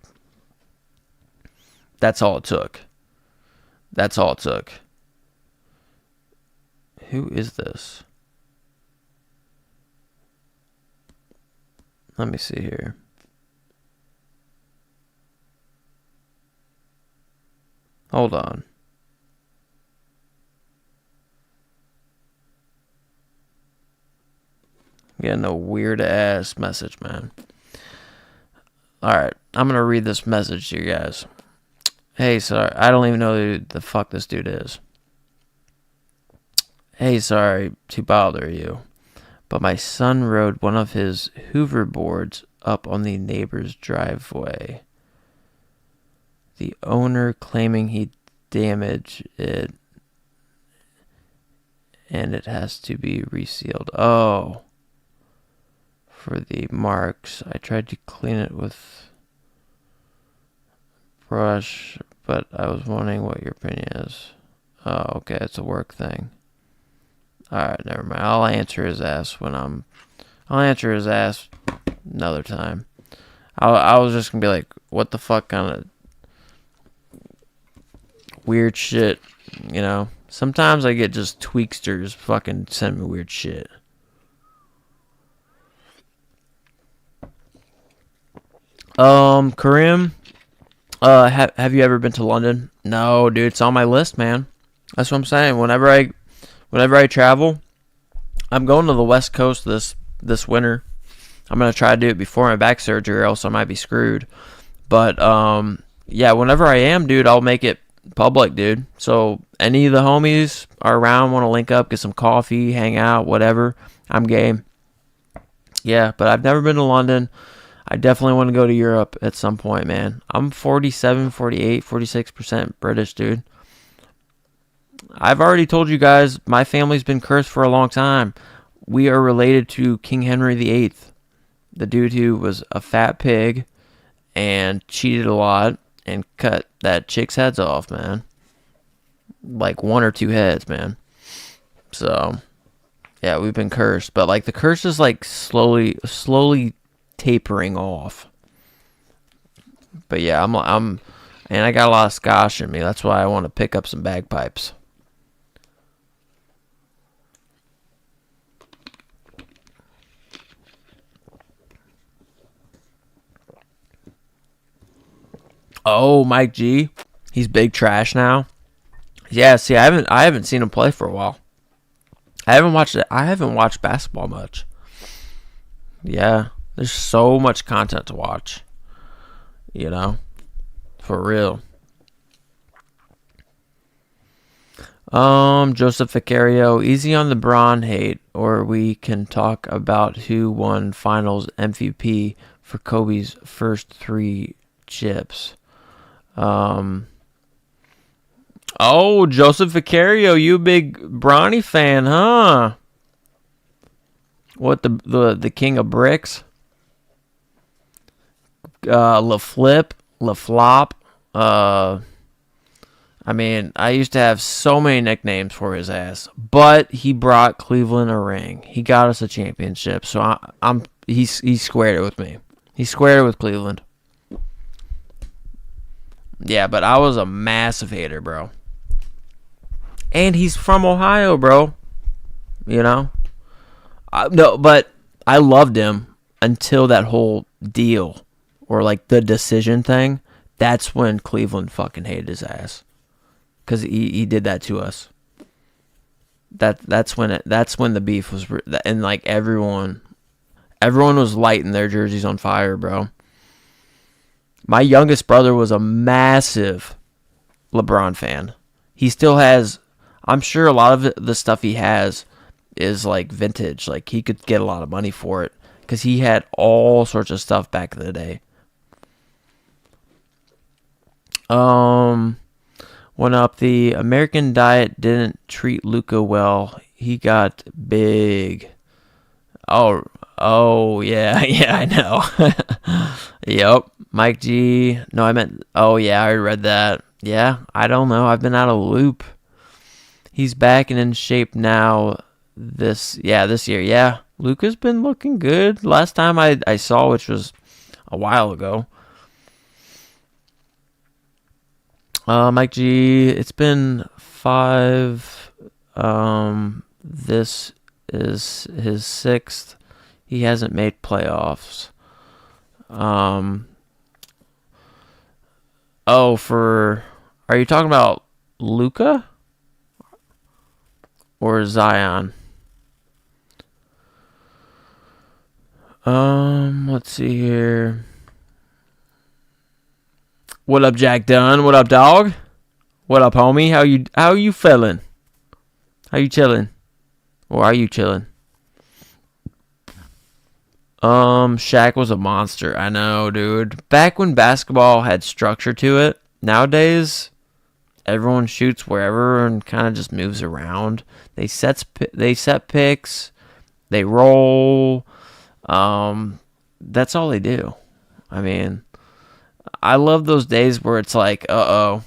that's all it took. That's all it took. Who is this? Let me see here. Hold on. I'm getting a weird ass message, man. Alright, I'm gonna read this message to you guys. Hey, sorry, I don't even know who the fuck this dude is. Hey, sorry to bother you, but my son rode one of his hoverboards up on the neighbor's driveway. The owner claiming he damaged it and it has to be resealed. Oh, for the marks. I tried to clean it with brush, but I was wondering what your opinion is. Oh, okay, it's a work thing. Alright, never mind. I'll answer his ass another time. I was just gonna be like, what the fuck kind of weird shit, Sometimes I get just tweaksters fucking send me weird shit. Karim, have you ever been to London? No, dude, it's on my list, man. That's what I'm saying. Whenever I travel, I'm going to the West Coast this winter. I'm gonna try to do it before my back surgery, or else I might be screwed. But yeah, whenever I am, dude, I'll make it Public, dude. So any of the homies are around, want to link up, get some coffee, hang out, whatever, I'm game. Yeah, but I've never been to London. I definitely want to go to Europe at some point, man. I'm 47, 48, 46% British, dude. I've already told you guys, my family's been cursed for a long time. We are related to King Henry VIII, the dude who was a fat pig and cheated a lot and cut that chick's heads off, man. Like one or two heads, man. So, yeah, we've been cursed. But, like, the curse is, like, slowly tapering off. But, yeah, and I got a lot of Scotch in me. That's why I want to pick up some bagpipes. Oh, Mike G. He's big trash now. Yeah, see, I haven't seen him play for a while. I haven't watched basketball much. Yeah, there's so much content to watch. You know, for real. Joseph Vicario, easy on the Bron hate, or we can talk about who won Finals MVP for Kobe's first 3 chips. Oh, Joseph Vicario, you a big Bronny fan, huh? What, the king of bricks? La Flip, La Flop. I mean, I used to have so many nicknames for his ass, but he brought Cleveland a ring. He got us a championship, so he squared it with me. He squared it with Cleveland. Yeah, but I was a massive hater, bro. And he's from Ohio, bro. You know? No, but I loved him until that whole deal, or like the decision thing. That's when Cleveland fucking hated his ass, because he did that to us. That's when the beef was, and like everyone was lighting their jerseys on fire, bro. My youngest brother was a massive LeBron fan. He still has, I'm sure a lot of the stuff he has is like vintage. Like he could get a lot of money for it because he had all sorts of stuff back in the day. Went up. The American diet didn't treat Luka well. He got big. Oh yeah, yeah, I know. Yep. Mike G. No, I meant, oh yeah, I read that. Yeah, I don't know. I've been out of loop. He's back and in shape now this year. Yeah, Luka's been looking good. Last time I saw, which was a while ago. Mike G. It's been 5. This is his 6th. He hasn't made playoffs. Are you talking about Luka or Zion? Let's see here. What up, Jack Dunn? What up, dog? What up, homie? How you feeling? How you chilling? Or are you chilling? Shaq was a monster. I know, dude. Back when basketball had structure to it, nowadays everyone shoots wherever and kind of just moves around. They set picks, they roll. That's all they do. I mean, I love those days where it's like, you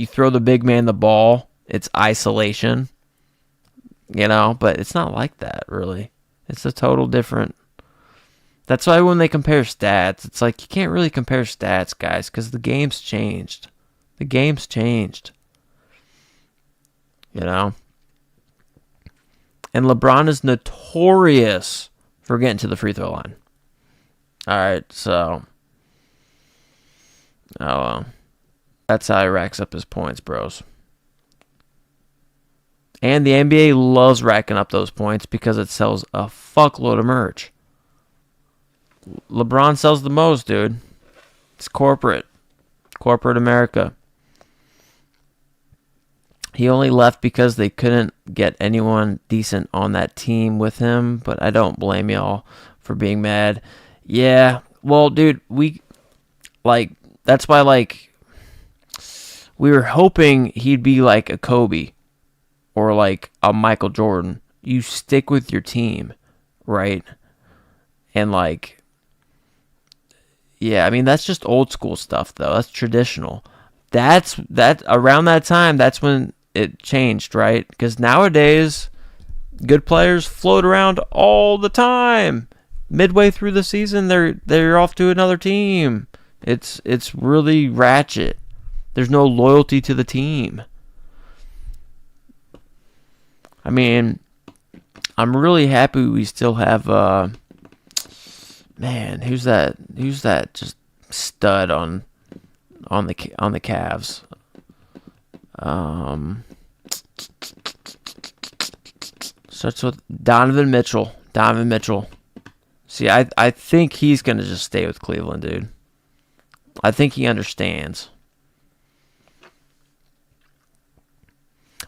throw the big man the ball, it's isolation, but it's not like that, really. It's a total different. That's why when they compare stats, it's like you can't really compare stats, guys, because the game's changed. The game's changed. And LeBron is notorious for getting to the free throw line. All right, so. That's how he racks up his points, bros. And the NBA loves racking up those points because it sells a fuckload of merch. LeBron sells the most, dude. It's corporate America. He only left because they couldn't get anyone decent on that team with him, but I don't blame y'all for being mad. Yeah, well, dude, that's why, we were hoping he'd be like a Kobe or like a Michael Jordan. You stick with your team, right? And yeah, I mean, that's just old school stuff, though. That's traditional. That around that time, that's when it changed, right? Because nowadays, good players float around all the time. Midway through the season, they're off to another team. It's really ratchet. There's no loyalty to the team. I mean, I'm really happy we still have man, who's that? Who's that just stud on the Cavs? Starts with Donovan Mitchell. Donovan Mitchell. See, I think he's gonna just stay with Cleveland, dude. I think he understands.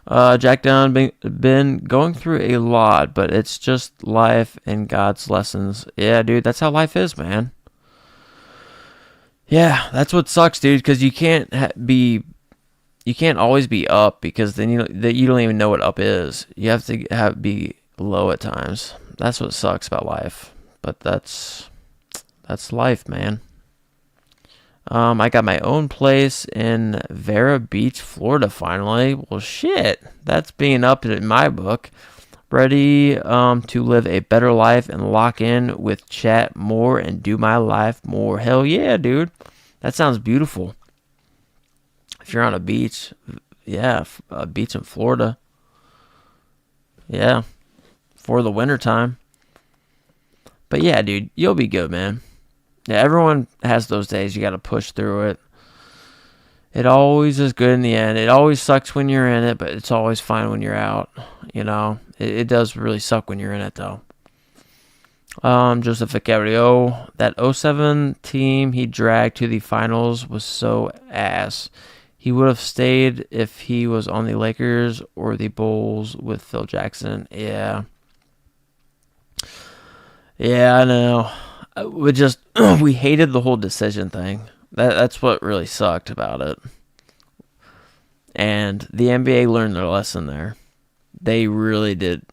Jack Dunn been going through a lot, but it's just life and God's lessons. Yeah, dude, that's how life is, man. Yeah, that's what sucks, dude. Because you can't always be up, because then you don't even know what up is. You have to be low at times. That's what sucks about life. But that's life, man. I got my own place in Vero Beach, Florida, finally. Well, shit. That's being up in my book. Ready to live a better life and lock in with chat more and do my life more. Hell yeah, dude. That sounds beautiful. If you're on a beach, yeah, a beach in Florida. Yeah, for the wintertime. But yeah, dude, you'll be good, man. Yeah, everyone has those days. You got to push through it. It always is good in the end. It always sucks when you're in it, but it's always fine when you're out. You know, it does really suck when you're in it, though. Joseph Vicario, that '07 team he dragged to the finals was so ass. He would have stayed if he was on the Lakers or the Bulls with Phil Jackson. Yeah. Yeah, I know. We hated the whole decision thing. That's what really sucked about it. And the NBA learned their lesson there. They really did.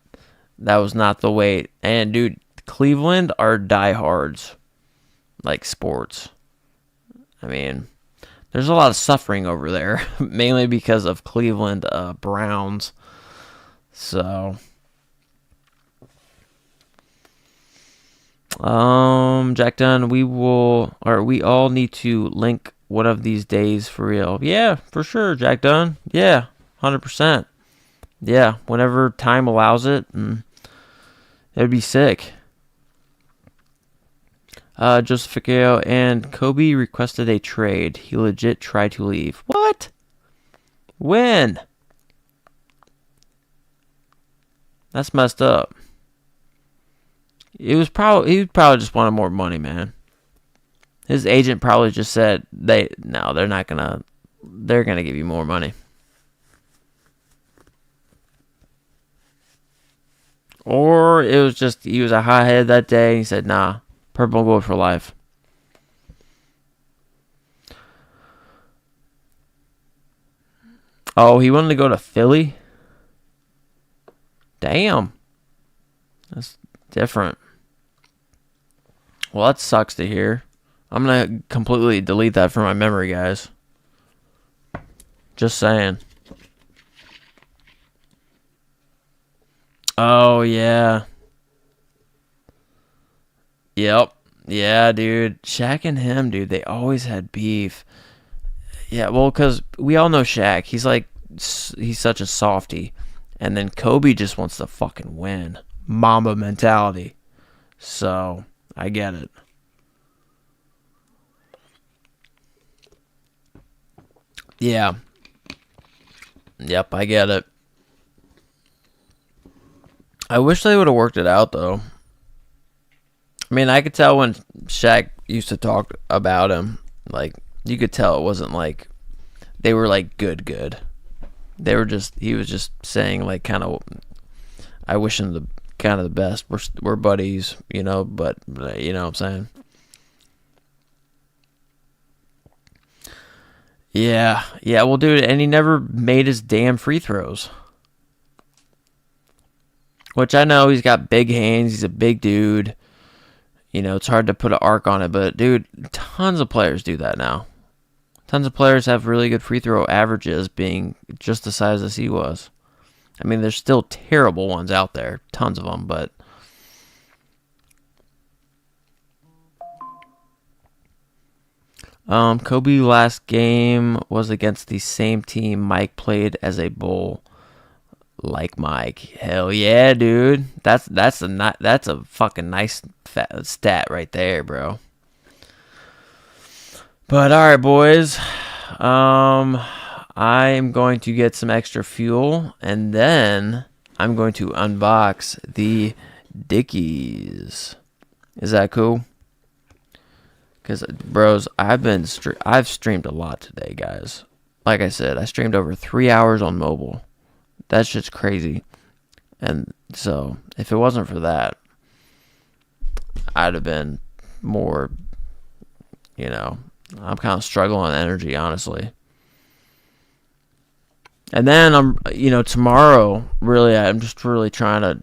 That was not the way. And dude, Cleveland are diehards, like sports. I mean, there's a lot of suffering over there, mainly because of Cleveland Browns. So, Jack Dunn, we all need to link one of these days for real. Yeah, for sure, Jack Dunn. Yeah, 100%. Yeah, whenever time allows it, it'd be sick. Joseph Ficayo and Kobe requested a trade. He legit tried to leave. What? When? That's messed up. He probably just wanted more money, man. His agent probably just said they're gonna give you more money. Or it was just he was a hothead that day and he said, nah, purple gold for life. Oh, he wanted to go to Philly? Damn. That's different. Well, that sucks to hear. I'm going to completely delete that from my memory, guys. Just saying. Oh, yeah. Yep. Yeah, dude. Shaq and him, dude, they always had beef. Yeah, well, because we all know Shaq. He's such a softie. And then Kobe just wants to fucking win. Mamba mentality. So, I get it. Yeah. Yep, I get it. I wish they would have worked it out, though. I mean, I could tell when Shaq used to talk about him. Like, you could tell it wasn't like they were like good. He was just saying like kind of, I wish him the kind of the best. We're buddies, you know, but you know what I'm saying. Yeah, well, dude, and he never made his damn free throws. Which I know he's got big hands. He's a big dude. You know, it's hard to put an arc on it, but dude, tons of players do that now. Tons of players have really good free throw averages being just the size as he was. I mean, there's still terrible ones out there, tons of them, but Kobe last game was against the same team Mike played as a Bull. Like Mike, hell yeah, dude. That's a fucking nice stat right there, bro. But all right, boys. I'm going to get some extra fuel, and then I'm going to unbox the Dickies. Is that cool? Because, bros, I've streamed a lot today, guys. Like I said, I streamed over 3 hours on mobile. That shit's crazy. And so, if it wasn't for that, I'd have been more, you know, I'm kind of struggling on energy, honestly. And then tomorrow, really, I'm just really trying to,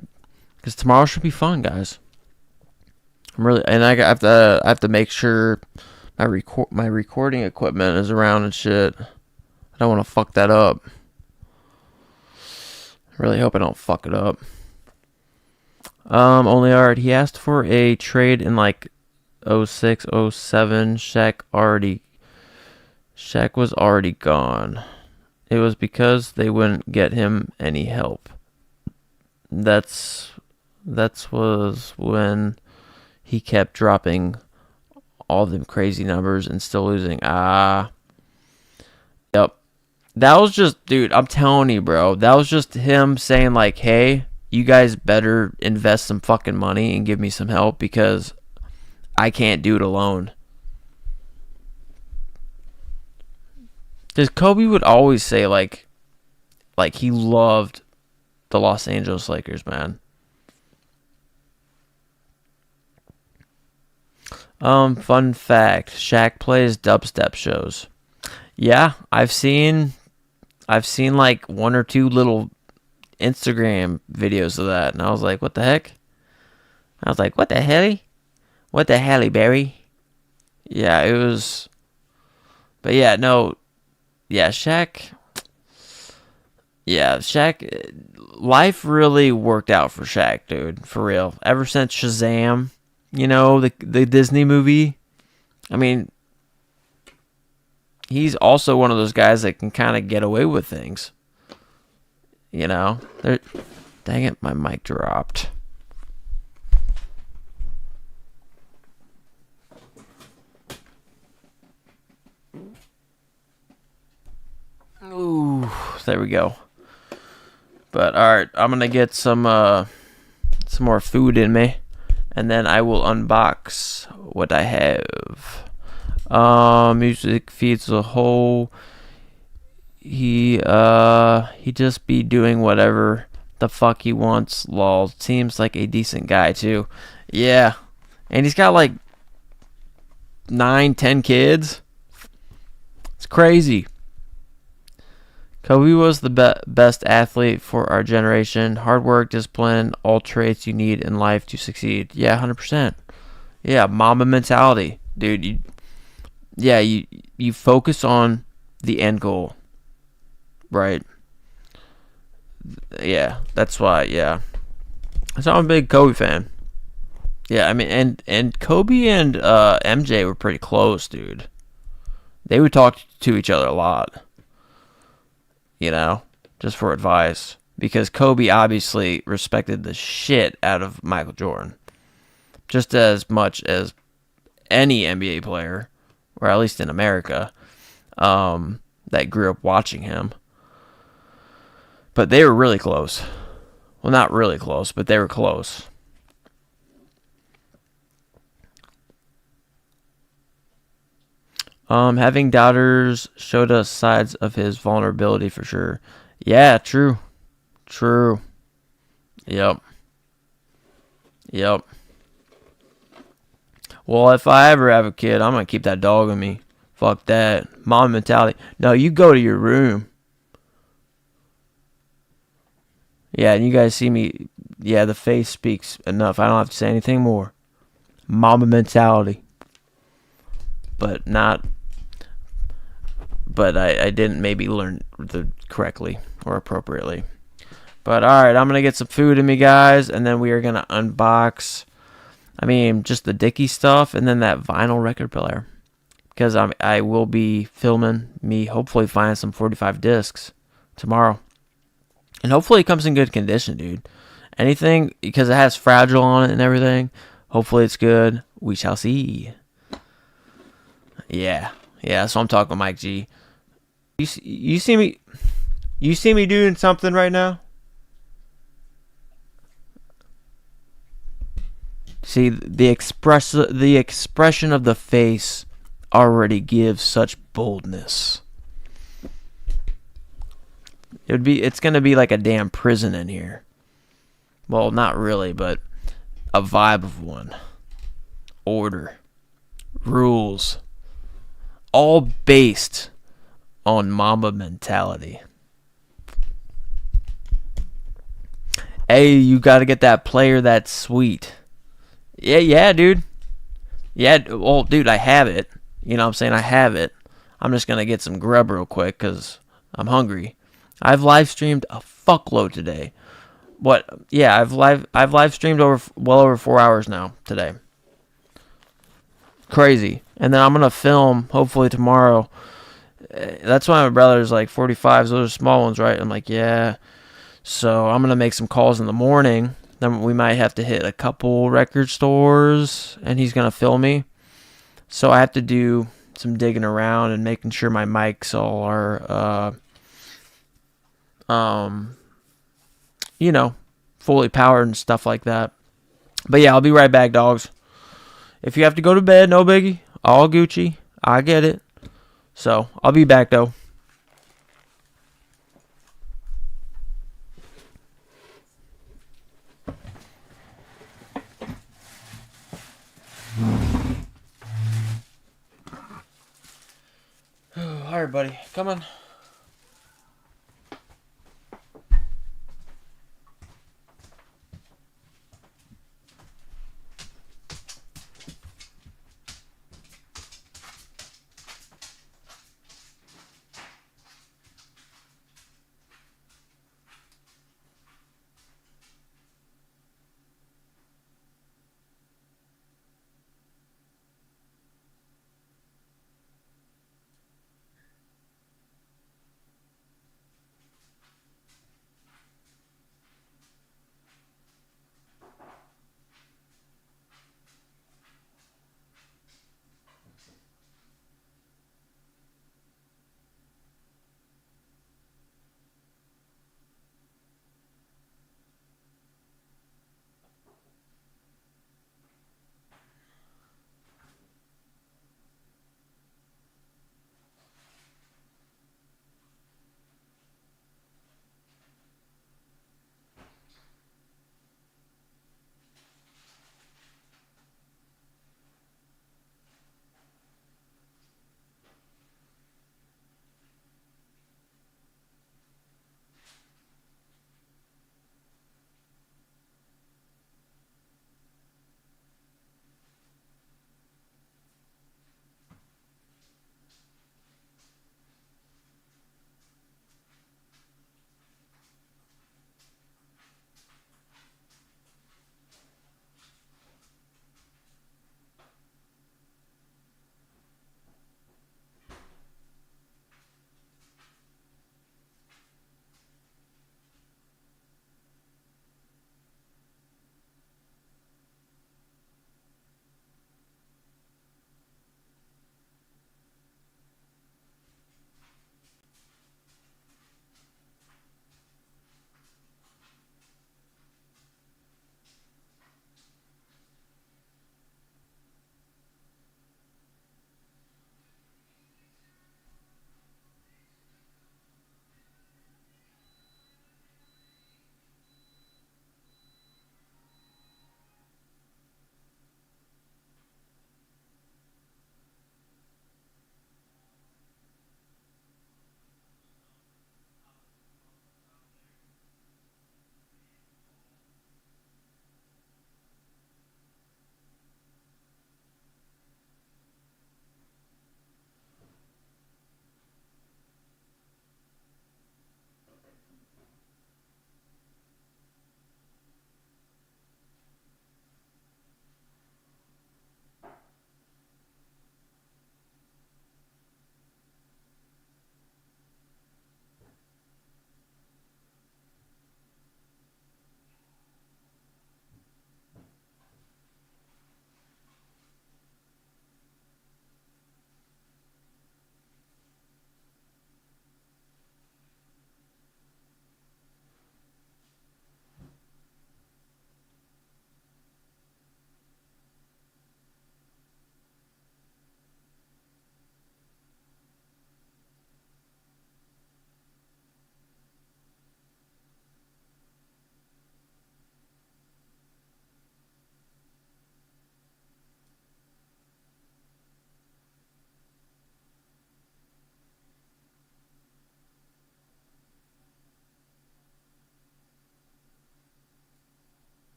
because tomorrow should be fun, guys. I have to make sure my recording equipment is around and shit. I don't want to fuck that up. I really hope I don't fuck it up. Only art. He asked for a trade in like 06, 07. Shaq was already gone. It was because they wouldn't get him any help. That was when he kept dropping all them crazy numbers and still losing. Yep. That was just, dude, I'm telling you, bro. That was just him saying, like, hey, you guys better invest some fucking money and give me some help because I can't do it alone. Because Kobe would always say, like he loved the Los Angeles Lakers, man. Fun fact, Shaq plays dubstep shows. Yeah, I've seen like one or two little Instagram videos of that, and I was like, what the heck? I was like, what the hell? What the helly, Barry? Yeah, it was. But yeah, no. Yeah, Shaq. Yeah, Shaq. Life really worked out for Shaq, dude. For real. Ever since Shazam, you know, the Disney movie. I mean, he's also one of those guys that can kind of get away with things. You know? Dang it, my mic dropped. Ooh, there we go. But alright, I'm gonna get some more food in me, and then I will unbox what I have. Music feeds a whole. He just be doing whatever the fuck he wants. Lol. Seems like a decent guy too. Yeah, and he's got like 9-10 kids. It's crazy. Kobe was the best athlete for our generation. Hard work, discipline, all traits you need in life to succeed. Yeah, 100%. Yeah, Mamba mentality. Dude, you focus on the end goal. Right? Yeah, that's why, yeah. So I'm a big Kobe fan. Yeah, I mean, and Kobe and MJ were pretty close, dude. They would talk to each other a lot. You know, just for advice. Because Kobe obviously respected the shit out of Michael Jordan. Just as much as any NBA player, or at least in America, that grew up watching him. But they were really close. Well, not really close, but they were close. Having doubters showed us sides of his vulnerability for sure. Yeah, true. True. Yep. Yep. Well, if I ever have a kid, I'm gonna keep that dog in me. Fuck that. Mom mentality. No, you go to your room. Yeah, and you guys see me. Yeah, the face speaks enough. I don't have to say anything more. Mama mentality. But not. But I didn't maybe learn the correctly or appropriately. But alright, I'm gonna get some food in me, guys, and then we are gonna unbox. I mean, just the Dickie stuff, and then that vinyl record player. Because I will be filming me hopefully finding some 45 discs tomorrow. And hopefully it comes in good condition, dude. Anything, because it has fragile on it and everything. Hopefully it's good. We shall see. Yeah. Yeah, so I'm talking Mike G. You see me doing something right now? See, the expression of the face already gives such boldness. It's gonna be like a damn prison in here. Well, not really, but a vibe of one. Order, rules, all based on Mamba mentality. Hey, you got to get that player that's sweet. Yeah, dude. Yeah, well, dude, I have it. You know what I'm saying? I have it. I'm just going to get some grub real quick because I'm hungry. I've live streamed a fuckload today. What? Yeah, I've live streamed well over 4 hours now today. Crazy. And then I'm going to film hopefully tomorrow. That's why my brother's like 45s. Those are small ones, right? I'm like, yeah. So I'm going to make some calls in the morning. Then we might have to hit a couple record stores, and he's going to film me. So I have to do some digging around and making sure my mics all are, fully powered and stuff like that. But yeah, I'll be right back, dogs. If you have to go to bed, no biggie. All Gucci. I get it. So I'll be back, though. All right, buddy. Come on.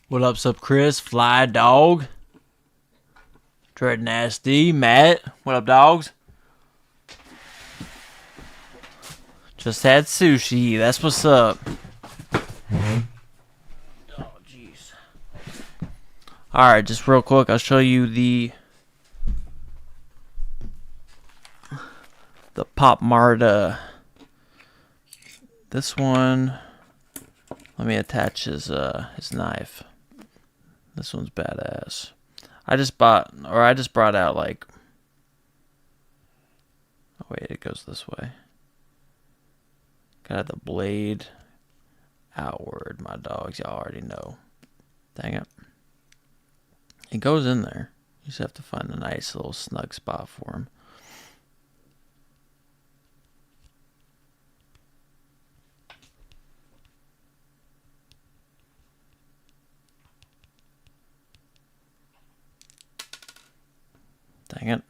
What up, sup, Chris? Fly Dog. Dread Nasty. Matt. What up, dogs? Just had sushi. That's what's up. Oh, jeez. Alright, just real quick, I'll show you the Pop Mart. This one. Let me attach his knife. This one's badass. I just brought out like. Oh wait, it goes this way. Got the blade outward, my dogs. Y'all already know. Dang it. It goes in there. You just have to find a nice little snug spot for him. Dang it.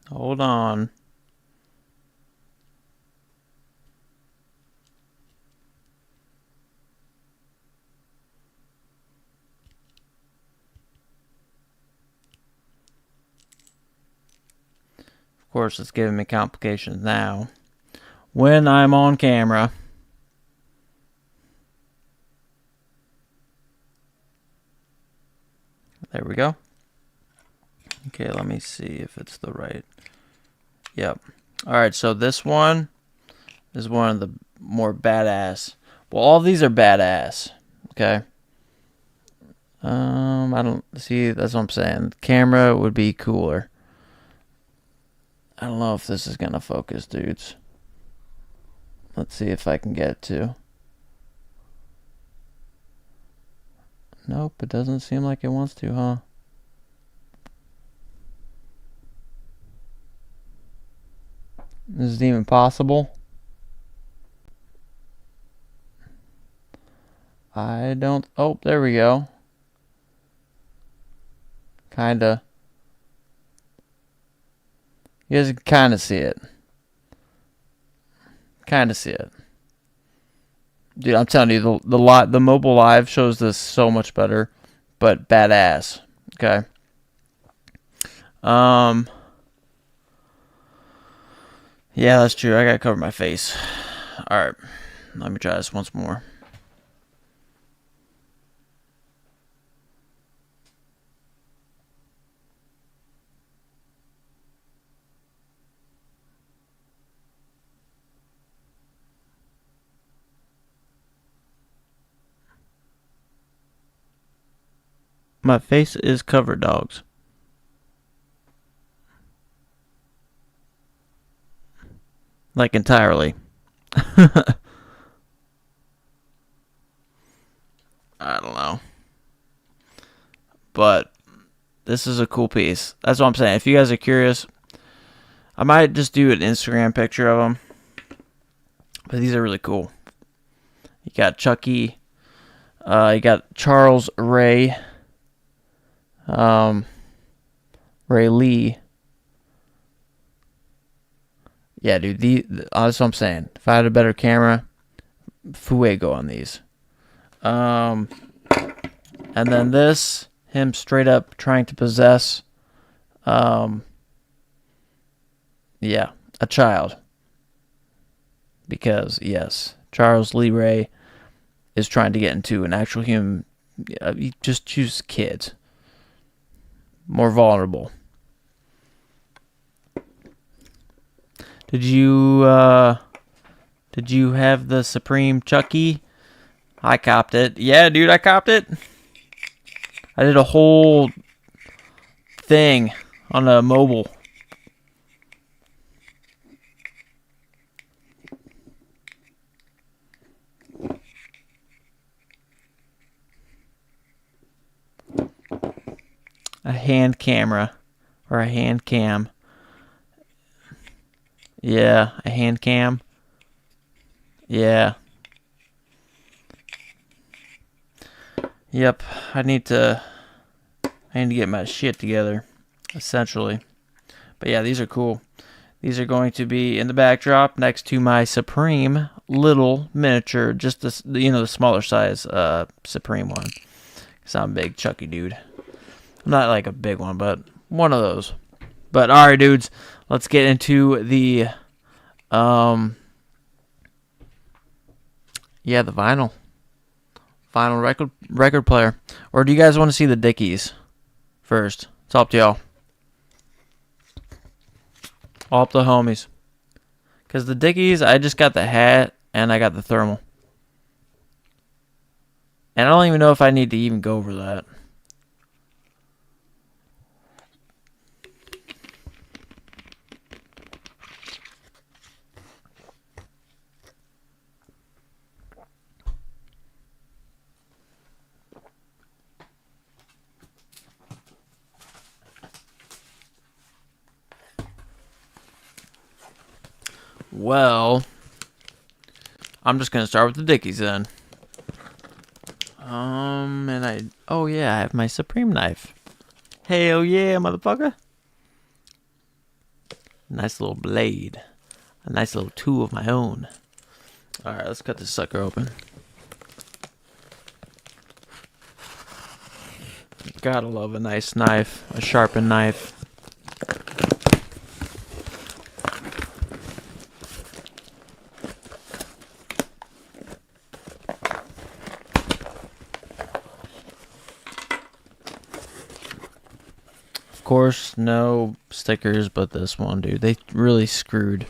Hold on. Of course, it's giving me complications now. When I'm on camera. There we go. Okay, let me see if it's the right. Yep. Alright, so this one is one of the more badass. Well, all these are badass. Okay. I don't see. That's what I'm saying. The camera would be cooler. I don't know if this is gonna focus, dudes. Let's see if I can get it to. Nope, it doesn't seem like it wants to, huh? Is it even possible? I don't. Oh, there we go. Kinda. You guys can kinda see it. Kinda see it. Dude, I'm telling you, the mobile live shows this so much better, but badass. Okay. Yeah, that's true. I gotta cover my face. All right, let me try this once more. My face is covered, dogs. Like entirely. I don't know. But this is a cool piece. That's what I'm saying. If you guys are curious, I might just do an Instagram picture of them. But these are really cool. You got Chucky. You got Charles Ray. Ray Lee. Yeah, dude. That's what I'm saying. If I had a better camera, Fuego on these. And then this, him straight up trying to possess, yeah, a child. Because, yes, Charles Lee Ray is trying to get into an actual human. You just choose kids. More vulnerable. Did you have the Supreme Chucky? I copped it. Yeah, dude, I copped it. I did a whole thing on a mobile. A hand camera or a hand cam. Yeah, a hand cam. Yeah. Yep, I need to get my shit together, essentially. But yeah, these are cool. These are going to be in the backdrop next to my Supreme little miniature, just the smaller size Supreme one. Cause I'm a big Chucky dude. I'm not like a big one, but one of those. But all right, dudes, let's get into the the vinyl record player. Or do you guys want to see the Dickies first? It's up to y'all. All up to the homies. Because the Dickies, I just got the hat and I got the thermal. And I don't even know if I need to even go over that. Well, I'm just gonna start with the Dickies then. I have my Supreme knife. Hell yeah, motherfucker! Nice little blade, a nice little tool of my own. All right, let's cut this sucker open. Gotta love a nice knife, a sharpened knife. Of course, no stickers, but this one, dude. They really screwed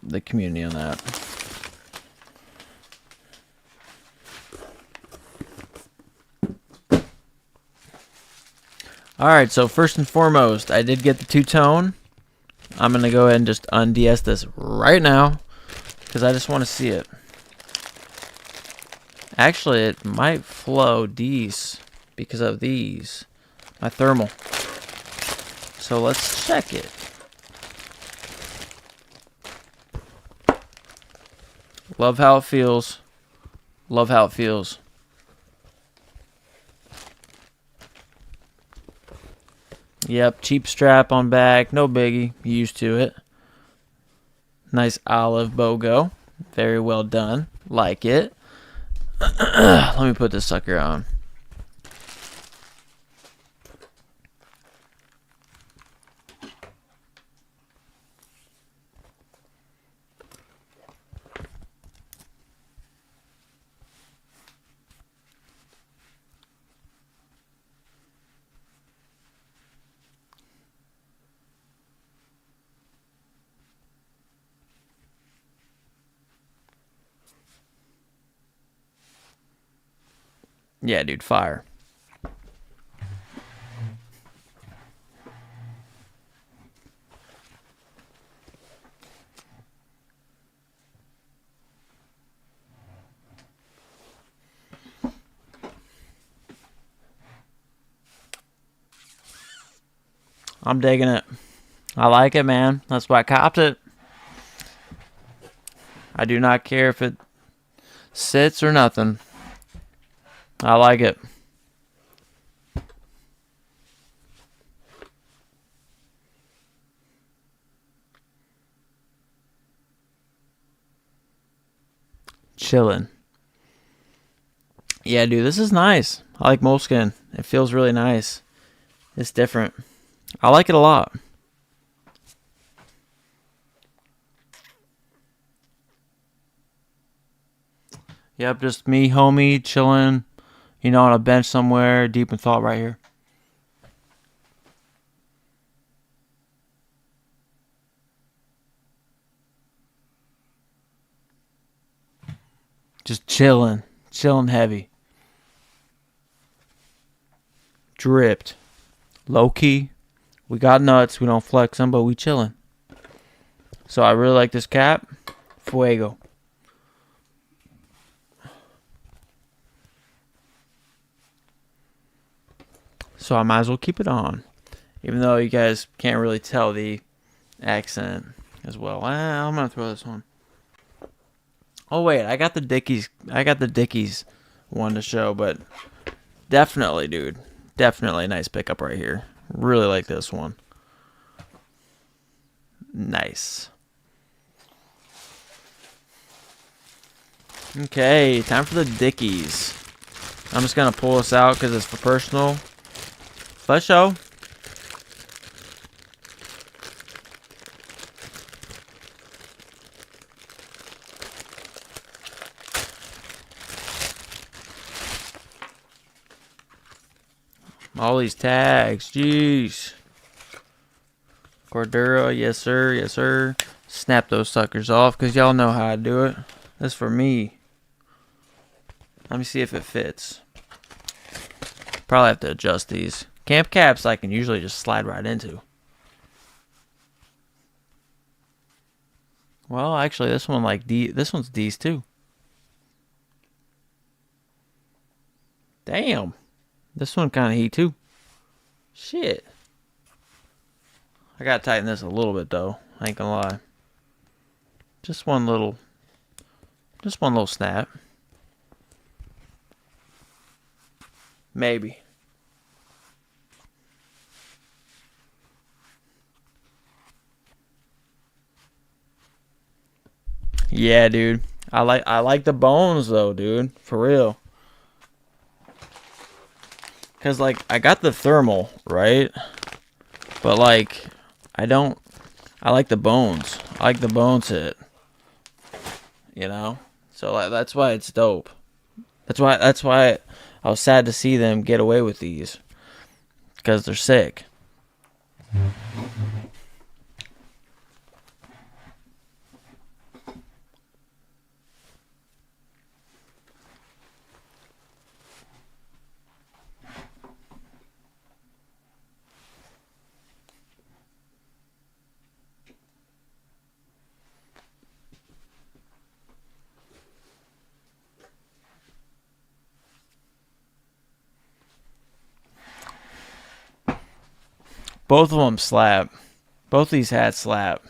the community on that. Alright, so first and foremost, I did get the two-tone. I'm going to go ahead and just un-DS this right now, because I just want to see it. Actually, it might flow these because of these. My thermal. So let's check it. Love how it feels. Love how it feels. Yep, cheap strap on back. No biggie. Used to it. Nice olive BOGO. Very well done. Like it. Let me put this sucker on. Yeah, dude, fire. I'm digging it. I like it, man. That's why I copped it. I do not care if it sits or nothing. I like it. Chilling. Yeah, dude, this is nice. I like moleskin. It feels really nice. It's different. I like it a lot. Yep, just me, homie, chilling, on a bench somewhere, deep in thought right here. Just chilling heavy. Dripped. Low key. We got nuts, we don't flex them, but we chilling. So I really like this cap. Fuego. So I might as well keep it on. Even though you guys can't really tell the accent as well. I'm going to throw this on. Oh, wait. I got the Dickies one to show. But definitely, dude. Definitely a nice pickup right here. Really like this one. Nice. Okay, time for the Dickies. I'm just gonna pull this out because it's for personal. Let's show. All these tags, jeez. Cordura, yes sir, yes sir. Snap those suckers off because y'all know how I do it. That's for me. Let me see if it fits. Probably have to adjust these. Camp caps I can usually just slide right into. Well, actually, this one this one's D's too. Damn. This one kind of heat too. Shit. I gotta tighten this a little bit though. I ain't gonna lie. Just one little snap. Maybe. Yeah, dude. I like the bones though, dude. For real. Cause like I got the thermal, right? But like I like the bones. I like the bones hit. You know? So like that's why it's dope. That's why I was sad to see them get away with these. Because they're sick. Both of them slap. Both these hats slap.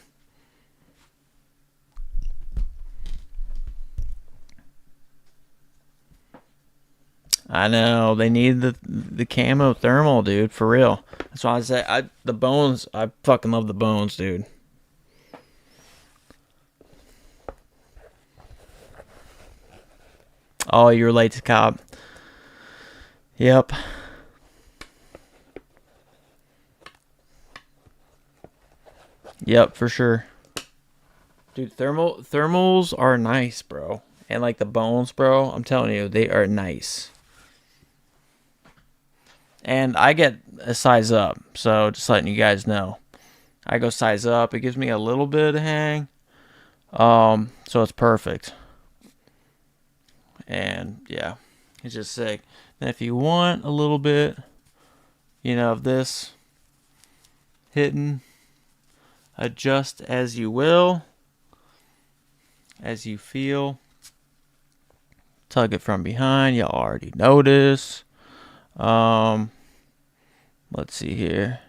I know they need the camo thermal, dude. For real. That's why I say the bones. I fucking love the bones, dude. Oh, you're late to cop. Yep. Yep, for sure. Dude, thermals are nice, bro. And like the bones, bro, I'm telling you, they are nice. And I get a size up, so just letting you guys know. I go size up. It gives me a little bit of hang. So it's perfect. And yeah, it's just sick. And if you want a little bit, of this hitting, adjust as you will, as you feel. Tug it from behind. You already notice. Let's see here.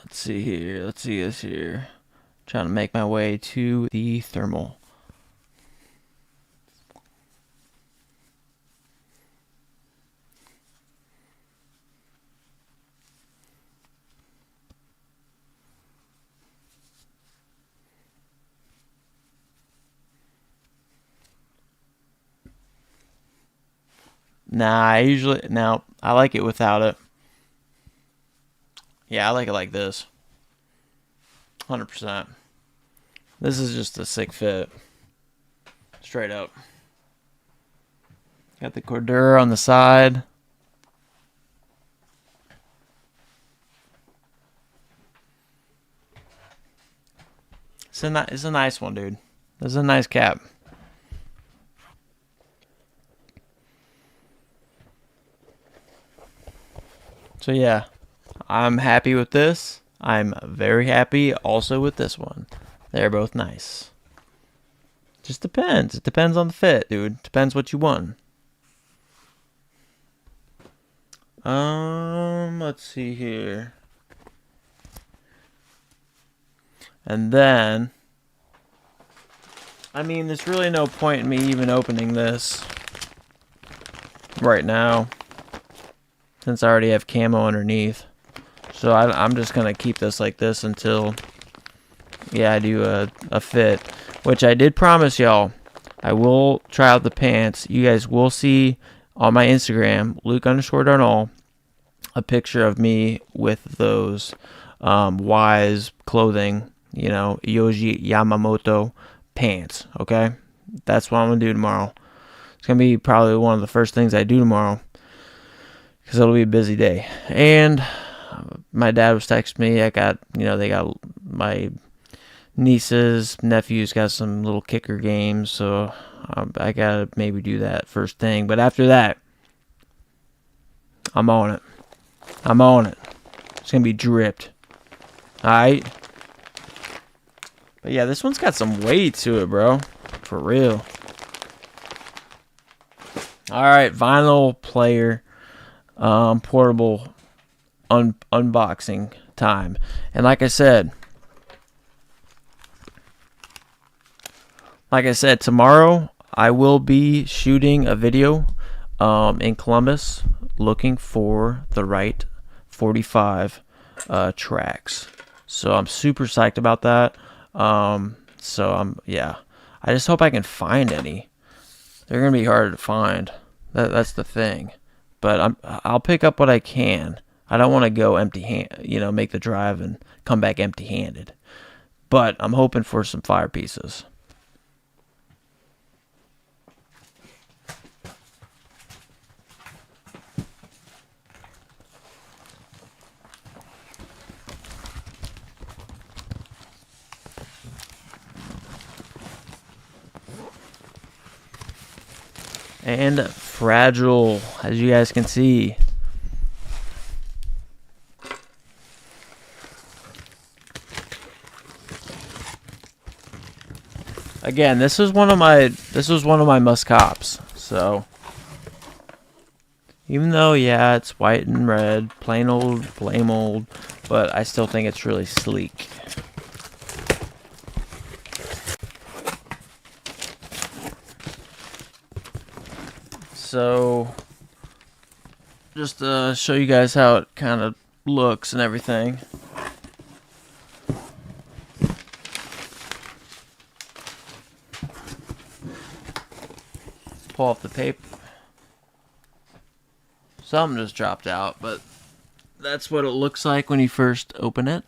Let's see this here. Trying to make my way to the thermal. Nah, I like it without it. Yeah, I like it like this. 100%. This is just a sick fit. Straight up. Got the Cordura on the side. It's a nice one, dude. This is a nice cap. So yeah, I'm happy with this. I'm very happy also with this one. They're both nice. Just depends. It depends on the fit, dude. Depends what you want. Let's see here. And then, I mean, there's really no point in me even opening this right now, since I already have camo underneath. So I'm just going to keep this like this until, yeah, I do a fit. Which I did promise y'all. I will try out the pants. You guys will see on my Instagram, Luke_Darnall, a picture of me with those Wise clothing, you know, Yoji Yamamoto pants, okay? That's what I'm going to do tomorrow. It's going to be probably one of the first things I do tomorrow because it'll be a busy day. And my dad was texting me. I got, you know, they got my nieces, nephews got some little kicker games, so I got to maybe do that first thing. But after that, I'm on it. I'm on it. It's going to be dripped. Alright? But yeah, this one's got some weight to it, bro. For real. Alright, vinyl player portable unboxing time. And like I said, tomorrow I will be shooting a video in Columbus looking for the right 45 tracks. So I'm super psyched about that. Yeah. I just hope I can find any. They're gonna be hard to find. That's the thing. But I'll pick up what I can. I don't want to go empty-handed, you know, make the drive and come back empty-handed. But I'm hoping for some fire pieces. And fragile, as you guys can see. Again, this was one of my must cops. So even though, yeah, it's white and red, plain old, blame old, but I still think it's really sleek. So just to show you guys how it kind of looks and everything. Pull off the paper. Something just dropped out, but that's what it looks like when you first open it.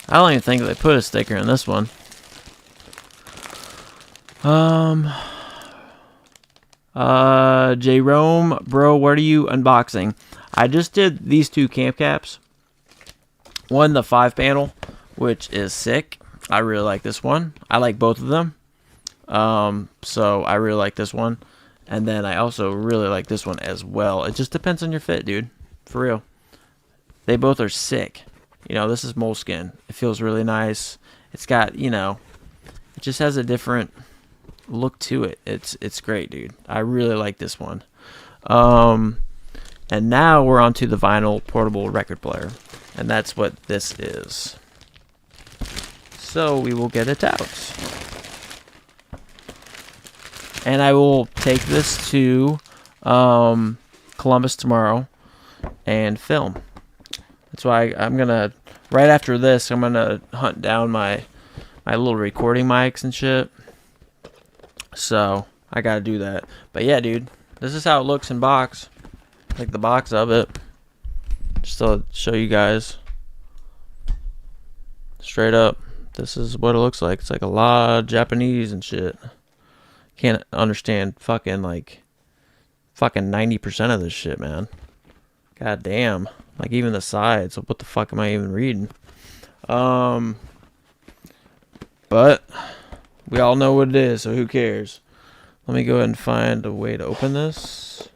I don't even think they put a sticker in this one. Jerome, bro, what are you unboxing? I just did these two camp caps. One, the 5-panel, which is sick. I really like this one. I like both of them. So I really like this one. And then I also really like this one as well. It just depends on your fit, dude. For real. They both are sick. You know, this is moleskin. It feels really nice. It's got, you know, it just has a different look to it. It's great, dude. I really like this one. And now we're on to the vinyl portable record player. And that's what this is. So we will get it out. And I will take this to Columbus tomorrow and film. That's why I'm going to, right after this, I'm going to hunt down my little recording mics and shit. So I got to do that. But yeah, dude, this is how it looks in box. Like the box of it. Just to show you guys. Straight up, this is what it looks like. It's like a lot of Japanese and shit. Can't understand fucking 90% of this shit, man. God damn. Like even the sides. What the fuck am I even reading? But we all know what it is, so who cares? Let me go ahead and find a way to open this.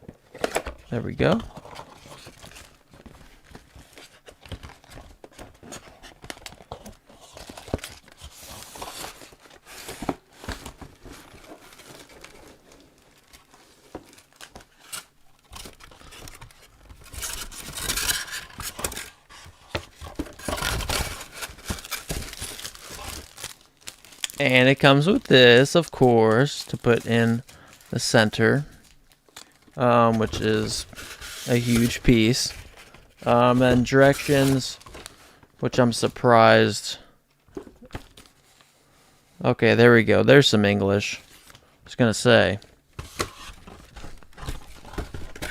There we go. And it comes with this, of course, to put in the center, which is a huge piece. And directions, which I'm surprised. Okay, there we go. There's some English. I was going to say.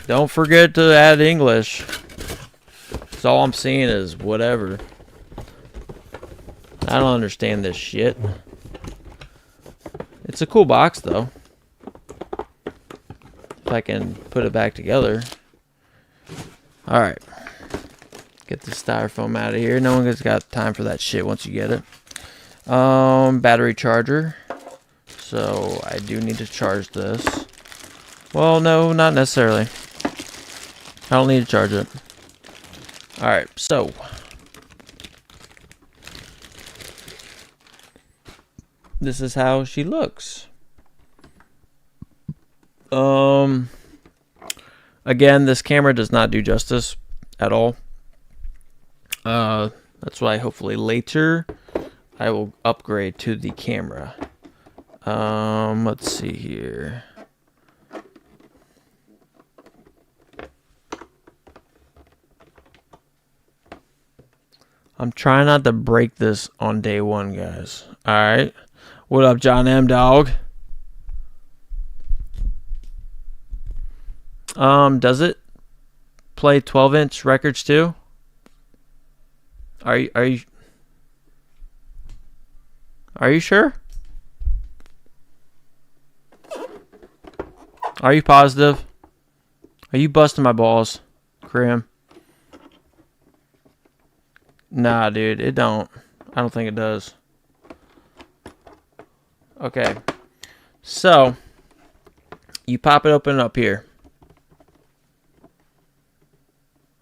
Don't forget to add English. So all I'm seeing is whatever. I don't understand this shit. It's a cool box, though. If I can put it back together. Alright. Get the styrofoam out of here. No one's got time for that shit once you get it. Battery charger. So I do need to charge this. Well, no, not necessarily. I don't need to charge it. Alright, so. This is how she looks. Again, this camera does not do justice at all. That's why hopefully later I will upgrade to the camera. Let's see here. I'm trying not to break this on day one, guys. Alright. What up, John M. Dog? Does it play 12-inch records too? Are you sure? Are you positive? Are you busting my balls, Krim? Nah, dude, it don't. I don't think it does. Okay. So, you pop it open up here.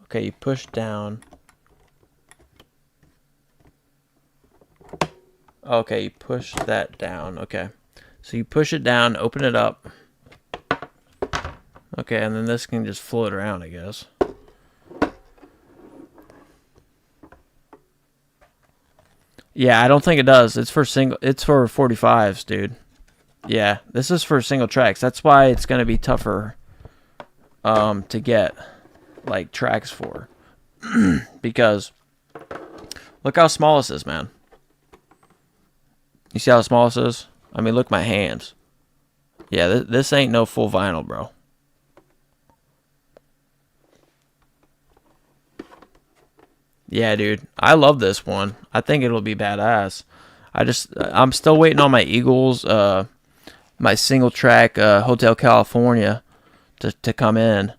Okay, you push down. Okay, you push that down. Okay. So you push it down, open it up. Okay, and then this can just float around, I guess. Yeah, I don't think it does. It's for 45s, dude. Yeah, this is for single tracks. That's why it's going to be tougher to get like tracks for. Because look how small this is, man. You see how small this is? I mean, look at my hands. Yeah, this ain't no full vinyl, bro. Yeah, dude. I love this one. I think it'll be badass. I'm still waiting on my Eagles, my single track Hotel California to come in.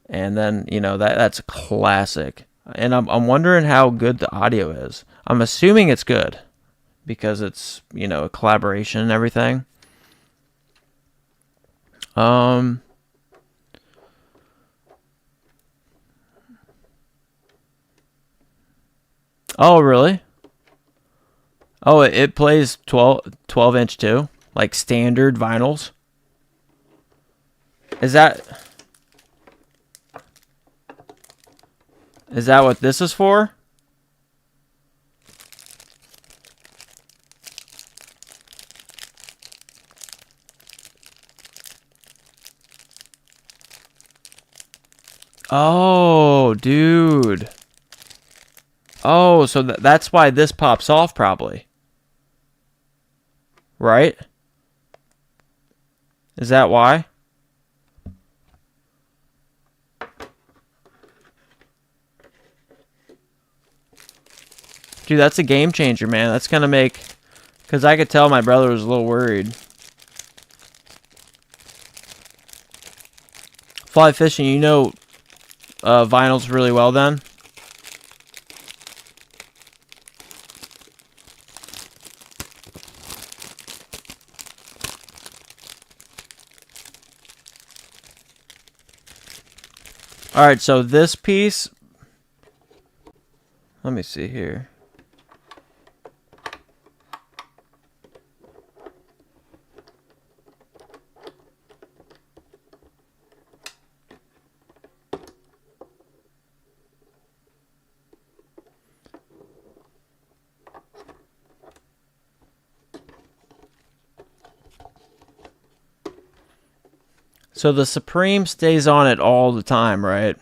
And then, you know, that's a classic. And I'm wondering how good the audio is. I'm assuming it's good because it's, you know, a collaboration and everything. Oh, really? Oh, it plays 12-inch too? Like standard vinyls? Is that what this is for? Oh, dude. Oh, so that's why this pops off probably. Right? Is that why? Dude, that's a game changer, man. That's going to make... Because I could tell my brother was a little worried. Fly fishing, you know vinyls really well then? Alright, so this piece... Let me see here. So the Supreme stays on it all the time, right?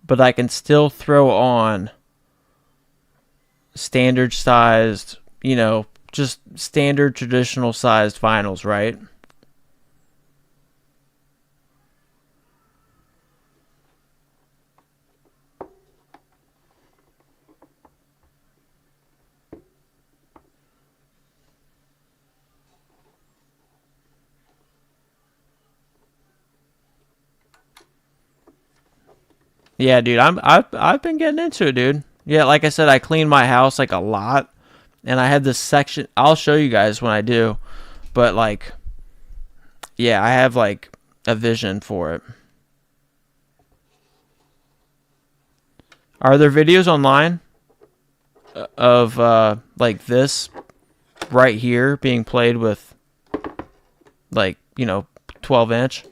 But I can still throw on standard sized, just standard traditional sized vinyls, right? Yeah, dude, I've been getting into it, dude. Yeah, like I said, I clean my house like a lot, and I have this section. I'll show you guys when I do, but like, yeah, I have like a vision for it. Are there videos online of like this right here being played with like 12-inch?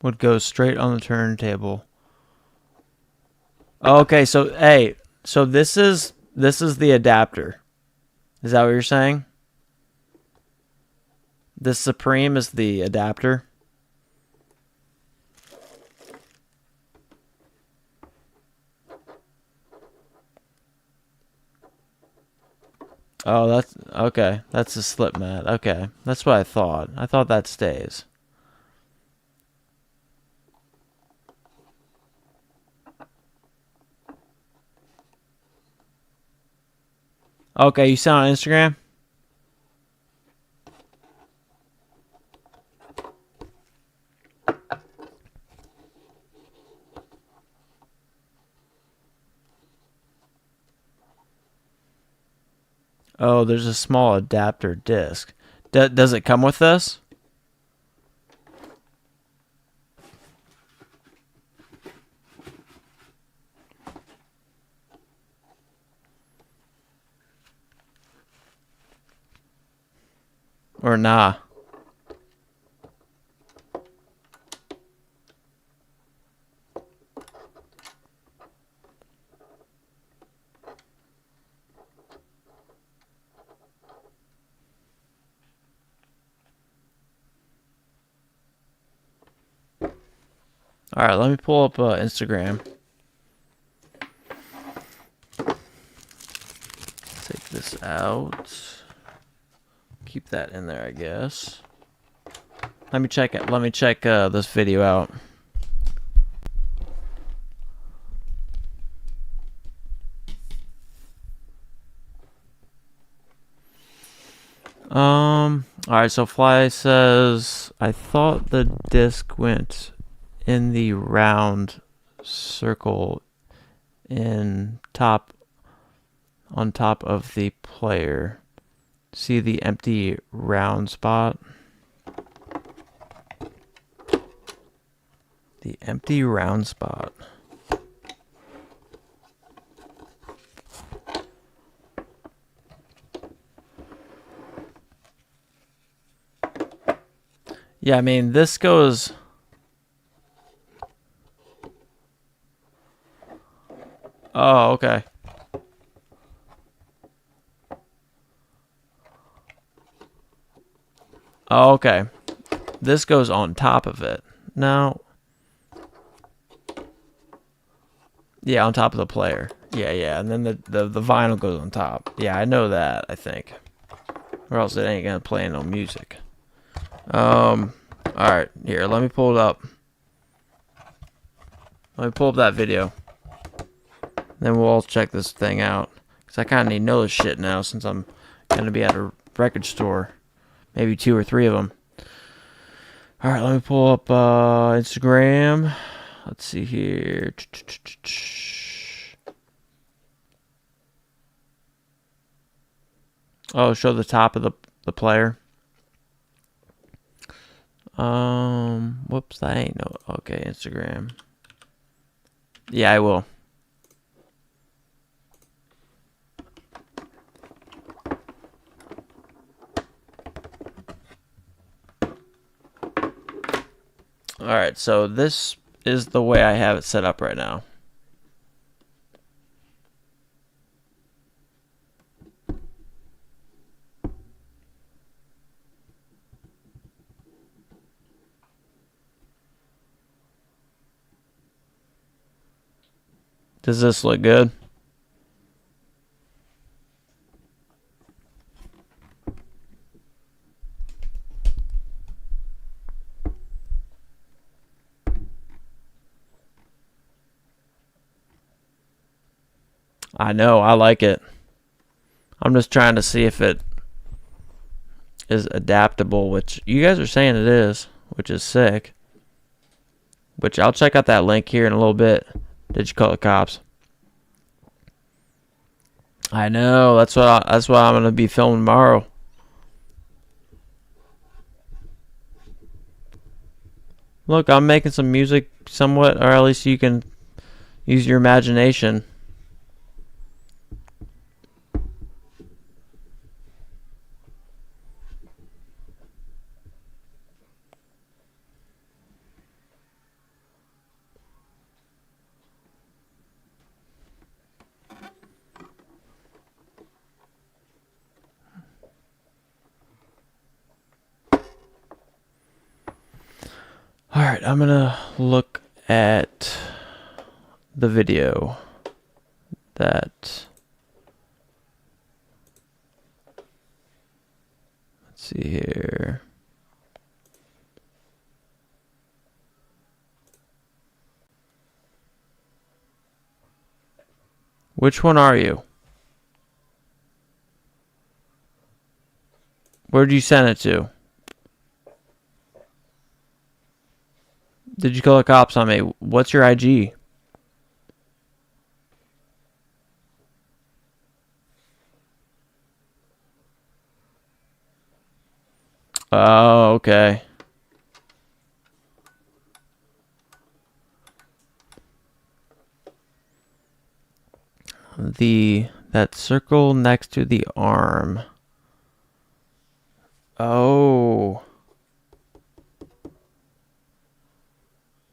Would go straight on the turntable. Okay, so hey, so this is the adapter. Is that what you're saying? This Supreme is the adapter. Oh, that's okay. That's a slip mat. Okay, that's what I thought. I thought that stays. Okay, you sound on Instagram? Oh, there's a small adapter disc. Does it come with this? Or nah? All right, let me pull up Instagram. Take this out. Keep that in there, I guess. Let me check it. Let me check this video out. All right. So Fly says, I thought the disc went in the round circle in top on top of the player. See the empty round spot? The empty round spot. Yeah, I mean, this goes... Oh, okay. Oh, okay. This goes on top of it. No. Yeah, on top of the player. Yeah. And then the vinyl goes on top. Yeah, I know that, I think. Or else it ain't gonna play no music. Alright, here, let me pull it up. Let me pull up that video. Then we'll all check this thing out. Because I kind of need to know this shit now since I'm going to be at a record store. Maybe 2 or 3 of them. Alright, let me pull up Instagram. Let's see here. Oh, show the top of the player. Whoops, that ain't no. Okay, Instagram. Yeah, I will. Alright, so this is the way I have it set up right now. Does this look good? I know, I like it. I'm just trying to see if it is adaptable, which you guys are saying it is, which is sick. Which I'll check out that link here in a little bit. Did you call the cops? I know, that's what I'm gonna be filming tomorrow. Look, I'm making some music somewhat, or at least you can use your imagination. Alright, I'm gonna look at the video that, let's see here. Which one are you? Where'd you send it to? Did you call the cops on me? What's your IG? Oh, okay. That circle next to the arm. Oh.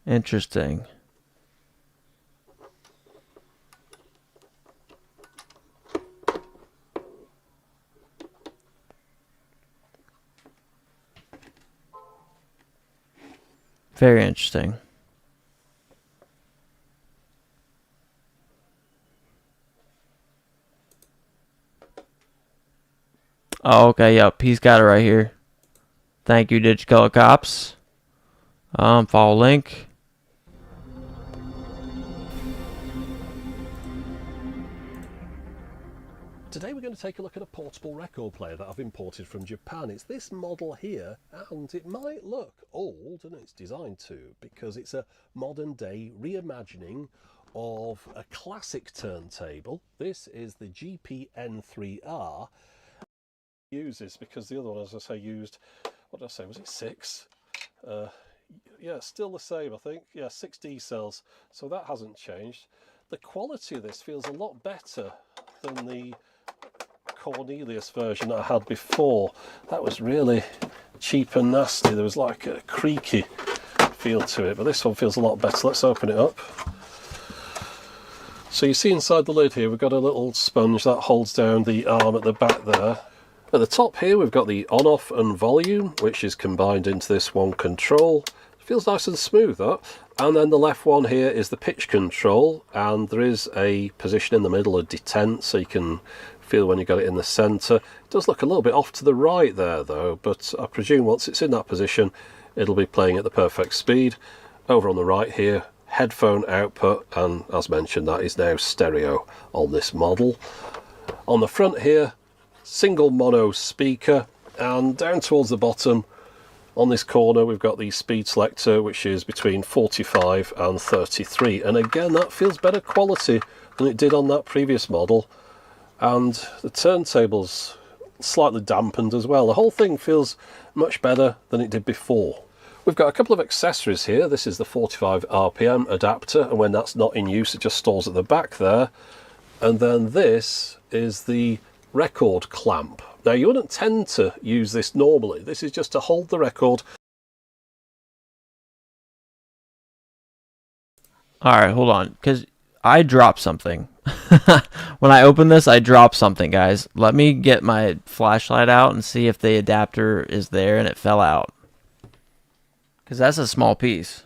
Interesting. Very interesting. Oh, okay, yep, he's got it right here. Thank you, Digicolor Cops. Follow link.
Today we're going to take a look at a portable record player that I've imported from Japan. It's this model here, and it might look old, and it's designed to, because it's a modern day reimagining of a classic turntable. This is the GPN3R. I use this because the other one, as I say, used, what did I say, was it 6? Yeah, still the same, I think. Yeah, 6 D cells, so that hasn't changed. The quality of this feels a lot better than the Cornelius version that I had before. That was really cheap and nasty. There was like a creaky feel to it, but this one feels a lot better. Let's open it up. So you see inside the lid here we've got a little sponge that holds down the arm at the back there. At the top here we've got the on, off and volume, which is combined into this one control. It feels nice and smooth, that. And then the left one here is the pitch control, and there is a position in the middle, a detent, so you can feel when you got it in the centre. It does look a little bit off to the right there though, but I presume once it's in that position it'll be playing at the perfect speed. Over on the right here, headphone output, and as mentioned that is now stereo on this model. On the front here, single mono speaker, and down towards the bottom on this corner we've got the speed selector, which is between 45 and 33, and again that feels better quality than it did on that previous model. And the turntable's slightly dampened as well. The whole thing feels much better than it did before. We've got a couple of accessories here. This is the 45 RPM adapter, and when that's not in use, it just stalls at the back there. And then this is the record clamp. Now, you wouldn't tend to use this normally. This is just to hold the record.
All right, hold on, because I dropped something. When I opened this, I dropped something, guys. Let me get my flashlight out and see if the adapter is there and it fell out. Because that's a small piece.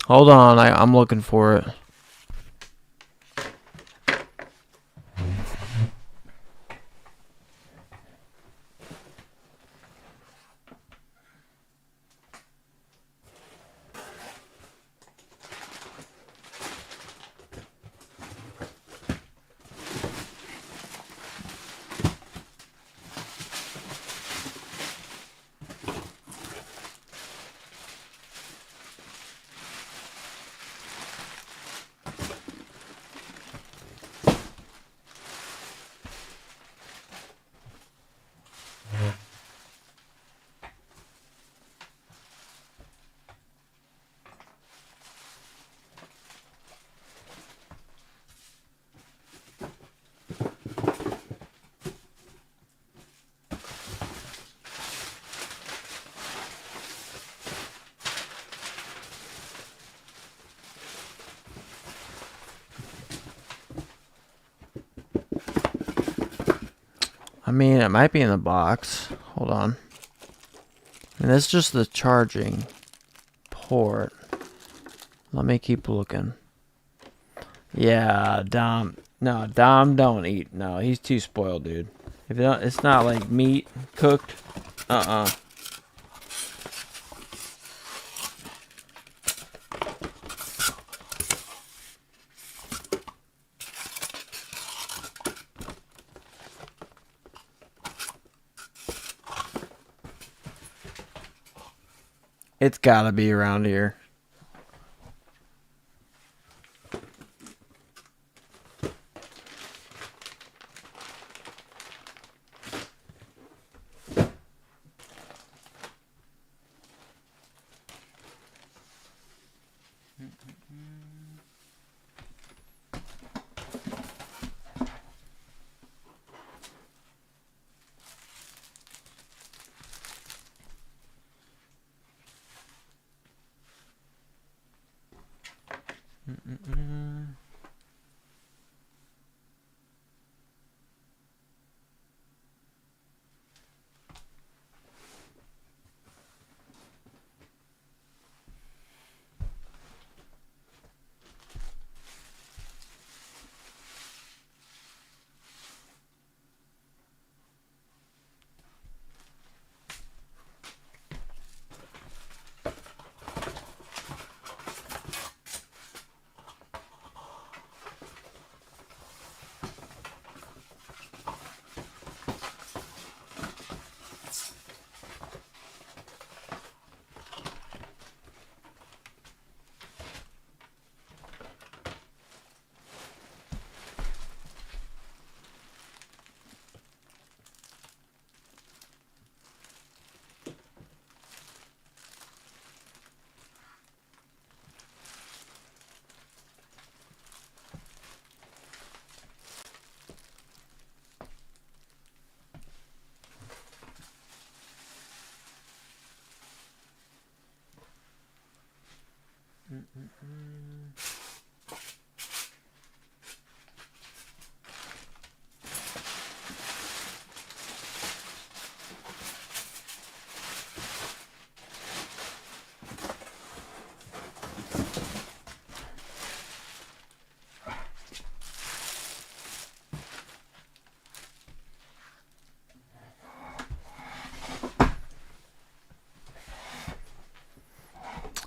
Hold on, I'm looking for it. I mean, it might be in the box. Hold on. And that's just the charging port. Let me keep looking. Yeah, Dom. No, Dom don't eat. No, he's too spoiled, dude. If it's not like meat cooked. It's gotta be around here.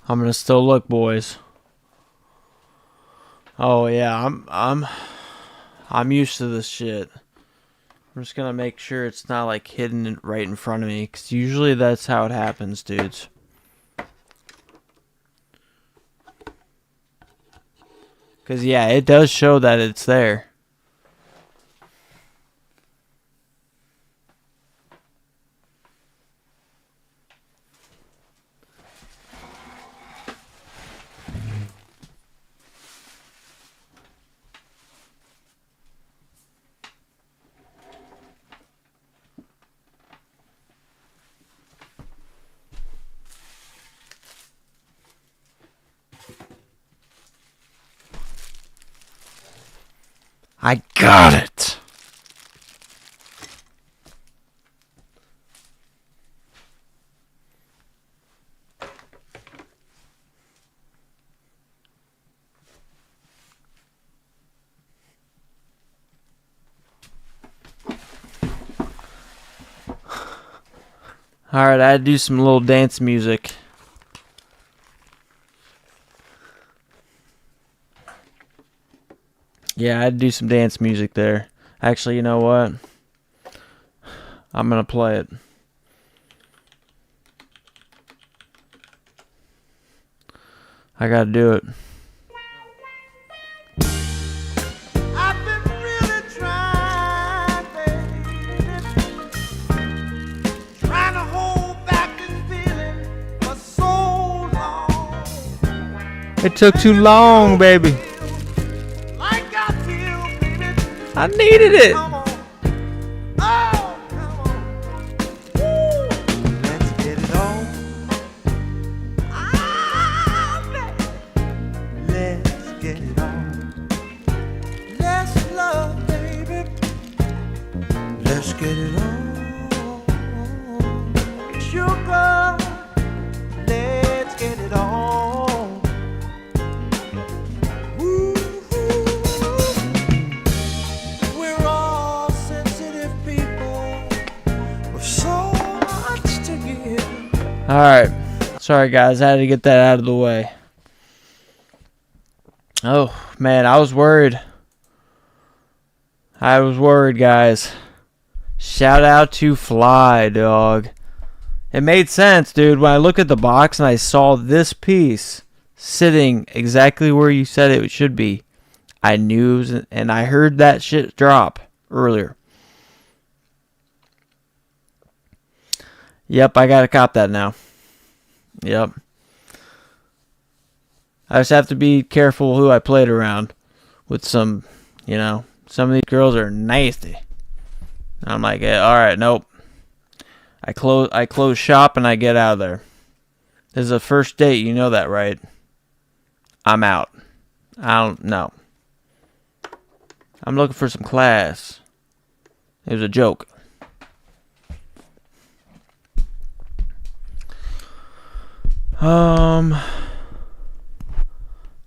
I'm gonna still look, boys. Oh yeah, I'm used to this shit. I'm just gonna make sure it's not like hidden right in front of me, cause usually that's how it happens, dudes. Cause yeah, it does show that it's there. I got it. Alright, I had to do some little dance music. Yeah, I had to do some dance music there. Actually, you know what? I'm gonna play it. I gotta do it.
I've been really trying, baby, trying to hold back this feeling for so long.
It took too long, baby.
Like I feel, baby.
I needed it.
Come on. Oh, come on. Woo. Let's get it on. Let's get it on. Let's love, baby. Let's get it on. Sugar, let's get it on. Woo. We're all sensitive people with so much to give.
Alright. Sorry, guys. I had to get that out of the way. Oh, man. I was worried. Guys. Shout out to Fly, dog. It made sense, dude. When I look at the box and I saw this piece sitting exactly where you said it should be, I knew it was, and I heard that shit drop earlier. Yep, I gotta cop that now. Yep. I just have to be careful who I played around with some, some of these girls are nasty. I'm like, alright, nope. I close shop and I get out of there. This is a first date, you know that, right? I'm out. I don't know. I'm looking for some class. It was a joke.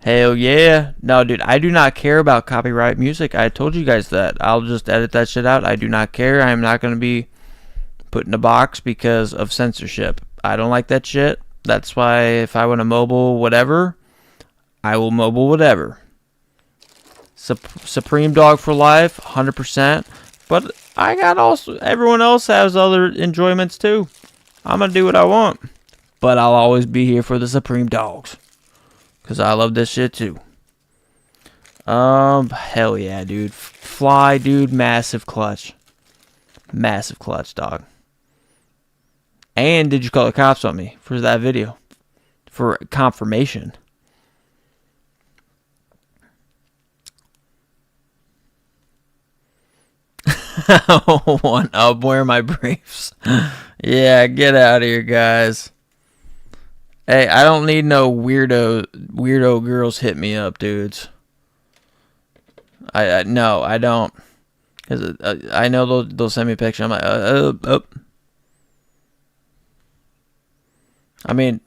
Hell yeah. No, dude, I do not care about copyright music. I told you guys that. I'll just edit that shit out. I do not care. I am not going to be put in a box because of censorship. I don't like that shit. That's why if I want to mobile whatever, I will mobile whatever. Supreme Dog for life, 100%. But I got also, everyone else has other enjoyments too. I'm going to do what I want. But I'll always be here for the Supreme Dogs. Because I love this shit too. Hell yeah, dude. Fly, dude, massive clutch. Massive clutch, dog. And did you call the cops on me for that video? For confirmation. One up, wear my briefs. Yeah, get out of here, guys. Hey, I don't need no weirdo girls hit me up, dudes. No, I don't. Cause I know they'll send me a picture. I'm like, I mean,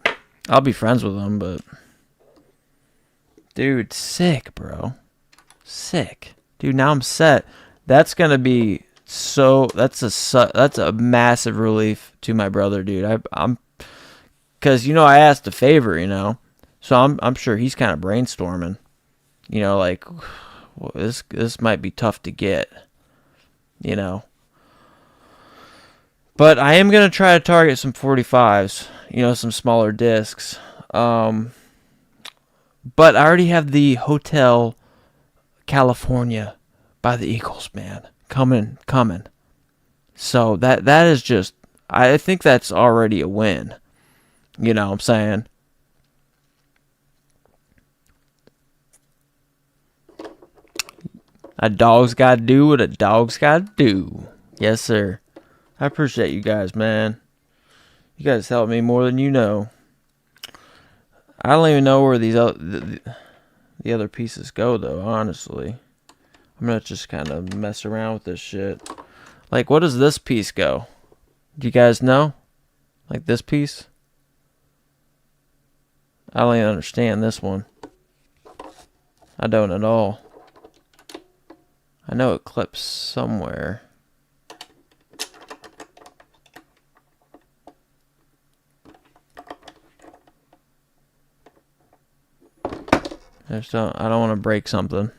I'll be friends with them, but dude, sick, bro, sick, dude. Now I'm set. That's gonna be so. That's a massive relief to my brother, dude. I'm because I asked a favor, so I'm sure he's kind of brainstorming, like, well, this might be tough to get, but I am gonna try to target some 45s, some smaller discs, but I already have the Hotel California by the Eagles, man, coming. So that is just, I think that's already a win. You know what I'm saying? A dog's got to do what a dog's got to do. Yes, sir. I appreciate you guys, man. You guys help me more than you know. I don't even know where these the other pieces go, though, honestly. I'm going to just kind of mess around with this shit. Like, what does this piece go? Do you guys know? Like this piece? I don't even understand this one. I don't at all. I know it clips somewhere. I don't want to break something.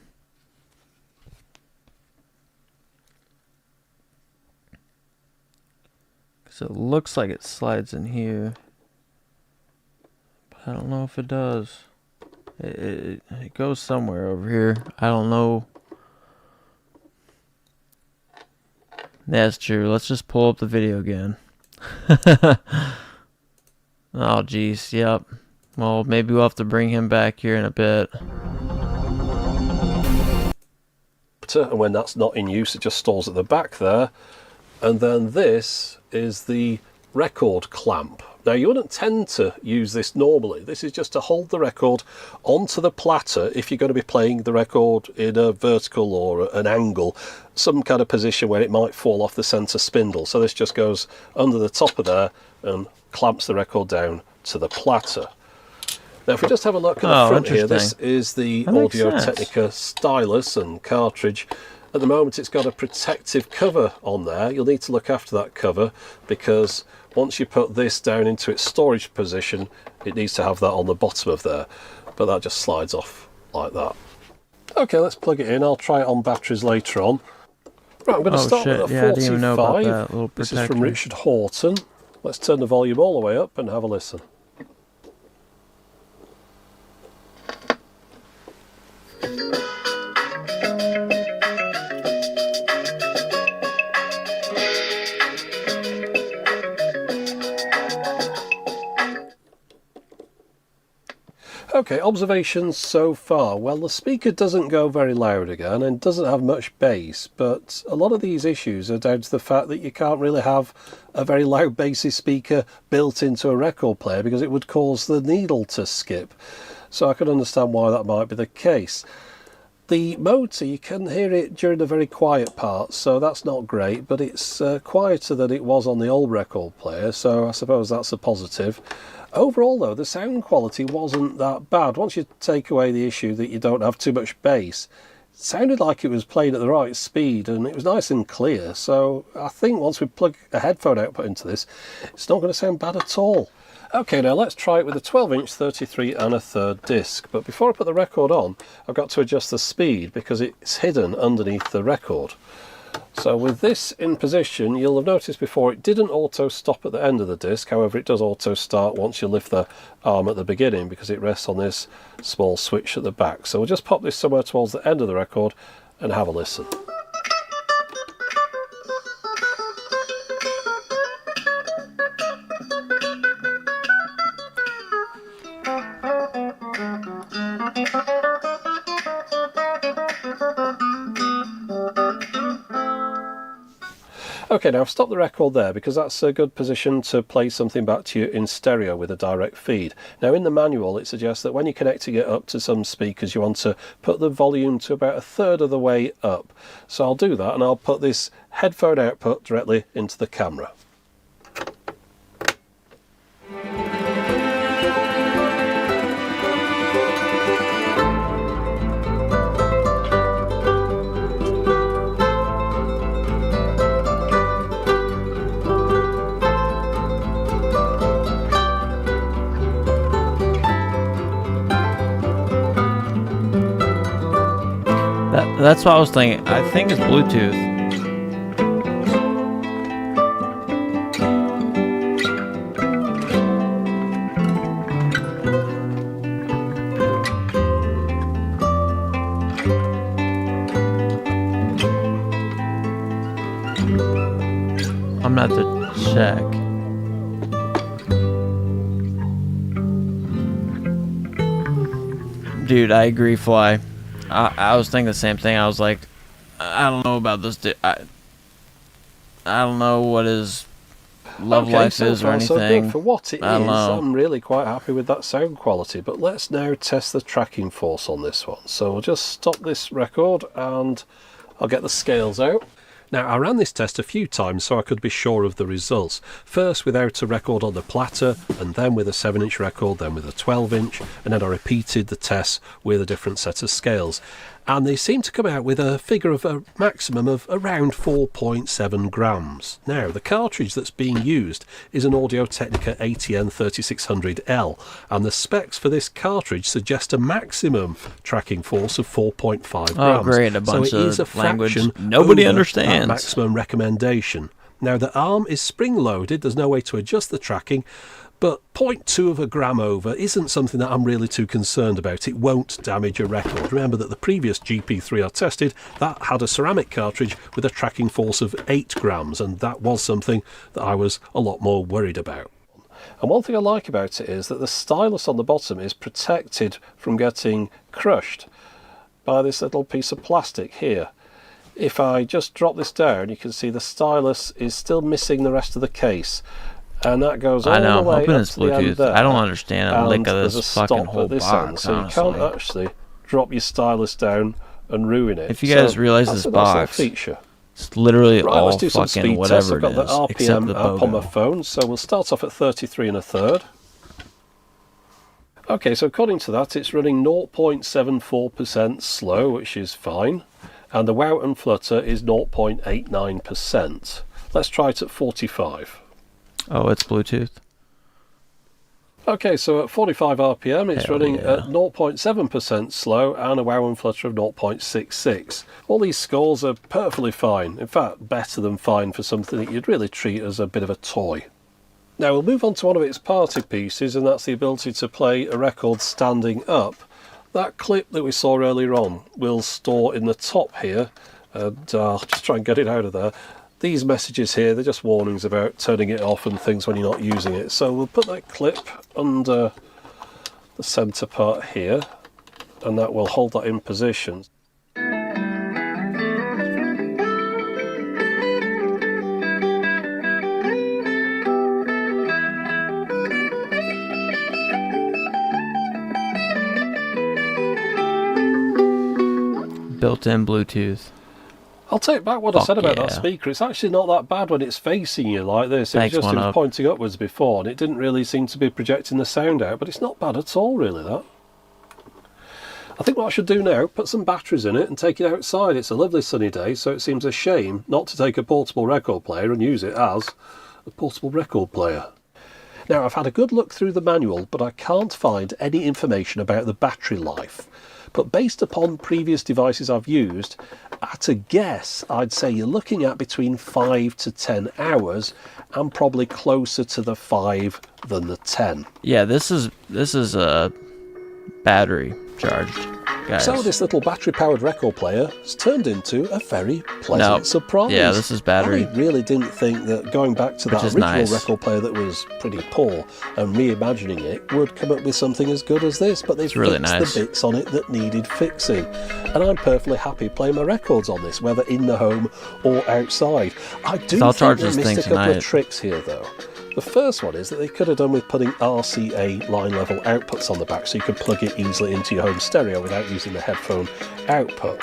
So it looks like it slides in here, but I don't know if it does. It goes somewhere over here. I don't know. That's true. Let's just pull up the video again. Oh, geez. Yep. Well, maybe we'll have to bring him back here in a bit.
And when that's not in use, it just stalls at the back there. And then this is the record clamp. Now, you wouldn't tend to use this normally. This is just to hold the record onto the platter if you're going to be playing the record in a vertical or an angle, some kind of position where it might fall off the centre spindle. So this just goes under the top of there and clamps the record down to the platter. Now, if we just have a look at the front here, this is the Audio-Technica stylus and cartridge. At the moment, it's got a protective cover on there. You'll need to look after that cover, because once you put this down into its storage position, it needs to have that on the bottom of there. But that just slides off like that. Okay, let's plug it in. I'll try it on batteries later on. Right, I'm going to start with a 45. This is from Richard Horton. Let's turn the volume all the way up and have a listen. Okay, observations so far. Well, the speaker doesn't go very loud again and doesn't have much bass, but a lot of these issues are down to the fact that you can't really have a very loud bassy speaker built into a record player because it would cause the needle to skip. So I can understand why that might be the case. The motor, you can hear it during the very quiet parts, so that's not great, but it's quieter than it was on the old record player, so I suppose that's a positive. Overall, though, the sound quality wasn't that bad. Once you take away the issue that you don't have too much bass, it sounded like it was played at the right speed and it was nice and clear. So I think once we plug a headphone output into this, it's not going to sound bad at all. Okay, now let's try it with a 12-inch 33 1/3 disc. But before I put the record on, I've got to adjust the speed because it's hidden underneath the record. So with this in position, you'll have noticed before it didn't auto stop at the end of the disc. However, it does auto start once you lift the arm at the beginning because it rests on this small switch at the back. So we'll just pop this somewhere towards the end of the record and have a listen. Okay, now I've stopped the record there because that's a good position to play something back to you in stereo with a direct feed. Now in the manual it suggests that when you're connecting it up to some speakers you want to put the volume to about 1/3 of the way up. So I'll do that and I'll put this headphone output directly into the camera.
That's what I was thinking. I think it's Bluetooth. I'm gonna have to check. Dude, I agree, Fly. I was thinking the same thing. I was like, I don't know about this. I don't know what his love life
so
is or
far, so
anything.
good. For what it is,
I don't know.
I'm really quite happy with that sound quality. But let's now test the tracking force on this one. So we'll just stop this record and I'll get the scales out. Now, I ran this test a few times so I could be sure of the results. First without a record on the platter, and then with a 7-inch record, then with a 12-inch, and then I repeated the test with a different set of scales. And they seem to come out with a figure of a maximum of around 4.7 grams. Now, the cartridge that's being used is an Audio-Technica ATN 3600L, and the specs for this cartridge suggest a maximum tracking force of 4.5 grams.
Oh, great, a bunch
so it is a
of language
fraction
nobody
over
understands.
that maximum recommendation. Now, the arm is spring-loaded, there's no way to adjust the tracking, but 0.2 of a gram over isn't something that I'm really too concerned about. It won't damage a record. Remember that the previous GP3 I tested, that had a ceramic cartridge with a tracking force of 8 grams, and that was something that I was a lot more worried about. And one thing I like about it is that the stylus on the bottom is protected from getting crushed by this little piece of plastic here. If I just drop this down, you can see the stylus is still missing the rest of the case. And that goes all
I know,
the way
I'm hoping
up
it's
to the end
Bluetooth.
there.
I don't understand a lick of
There's
this
a
fucking
stop
whole
at this
box,
end, so
honestly.
you can't actually drop your stylus down and ruin it.
If you guys
So
realize
that's
this
a nice little
box,
feature.
it's literally
Right,
all
let's do some
fucking
speed tests.
whatever
I've got
it
the
is, except
RPM
the
app on my
BOGO.
phone, so we'll start off at 33 1/3. Okay, so according to that, it's running 0.74% slow, which is fine, and the wow and flutter is 0.89%. Let's try it at 45.
Oh, it's Bluetooth.
Okay, so at 45 RPM, it's
Hell
running
yeah.
at 0.7% slow and a wow and flutter of 0.66. All these scores are perfectly fine. In fact, better than fine for something that you'd really treat as a bit of a toy. Now we'll move on to one of its party pieces, and that's the ability to play a record standing up. That clip that we saw earlier on will store in the top here, and I'll just try and get it out of there. These messages here, they're just warnings about turning it off and things when you're not using it. So we'll put that clip under the centre part here, and that will hold that in position.
Built-in Bluetooth.
I'll take back what I said about that
yeah.
speaker. It's actually not that bad when it's facing you like this. It
Thanks,
was
One-Up.
pointing upwards before, and it didn't really seem to be projecting the sound out, but it's not bad at all, really, that. I think what I should do now, put some batteries in it and take it outside. It's a lovely sunny day, so it seems a shame not to take a portable record player and use it as a portable record player. Now, I've had a good look through the manual, but I can't find any information about the battery life. But based upon previous devices I've used, at a guess, I'd say you're looking at between 5 to 10 hours, and probably closer to the 5 than the 10.
Yeah, this is a battery charged, guys.
So this little battery-powered record player has turned into a very pleasant
No.
surprise.
Yeah, this is battery.
I really didn't think that going back to that
Which is
original
nice.
record player that was pretty poor and reimagining it would come up with something as good as this, but they've
really
fixed
nice.
the bits on it that needed fixing. And I'm perfectly happy playing my records on this, whether in the home or outside. I do
I'll
think
charge
they
this
missed
thing
a couple
tonight.
of tricks here, though. The first one is that they could have done with putting RCA line level outputs on the back so you could plug it easily into your home stereo without using the headphone output.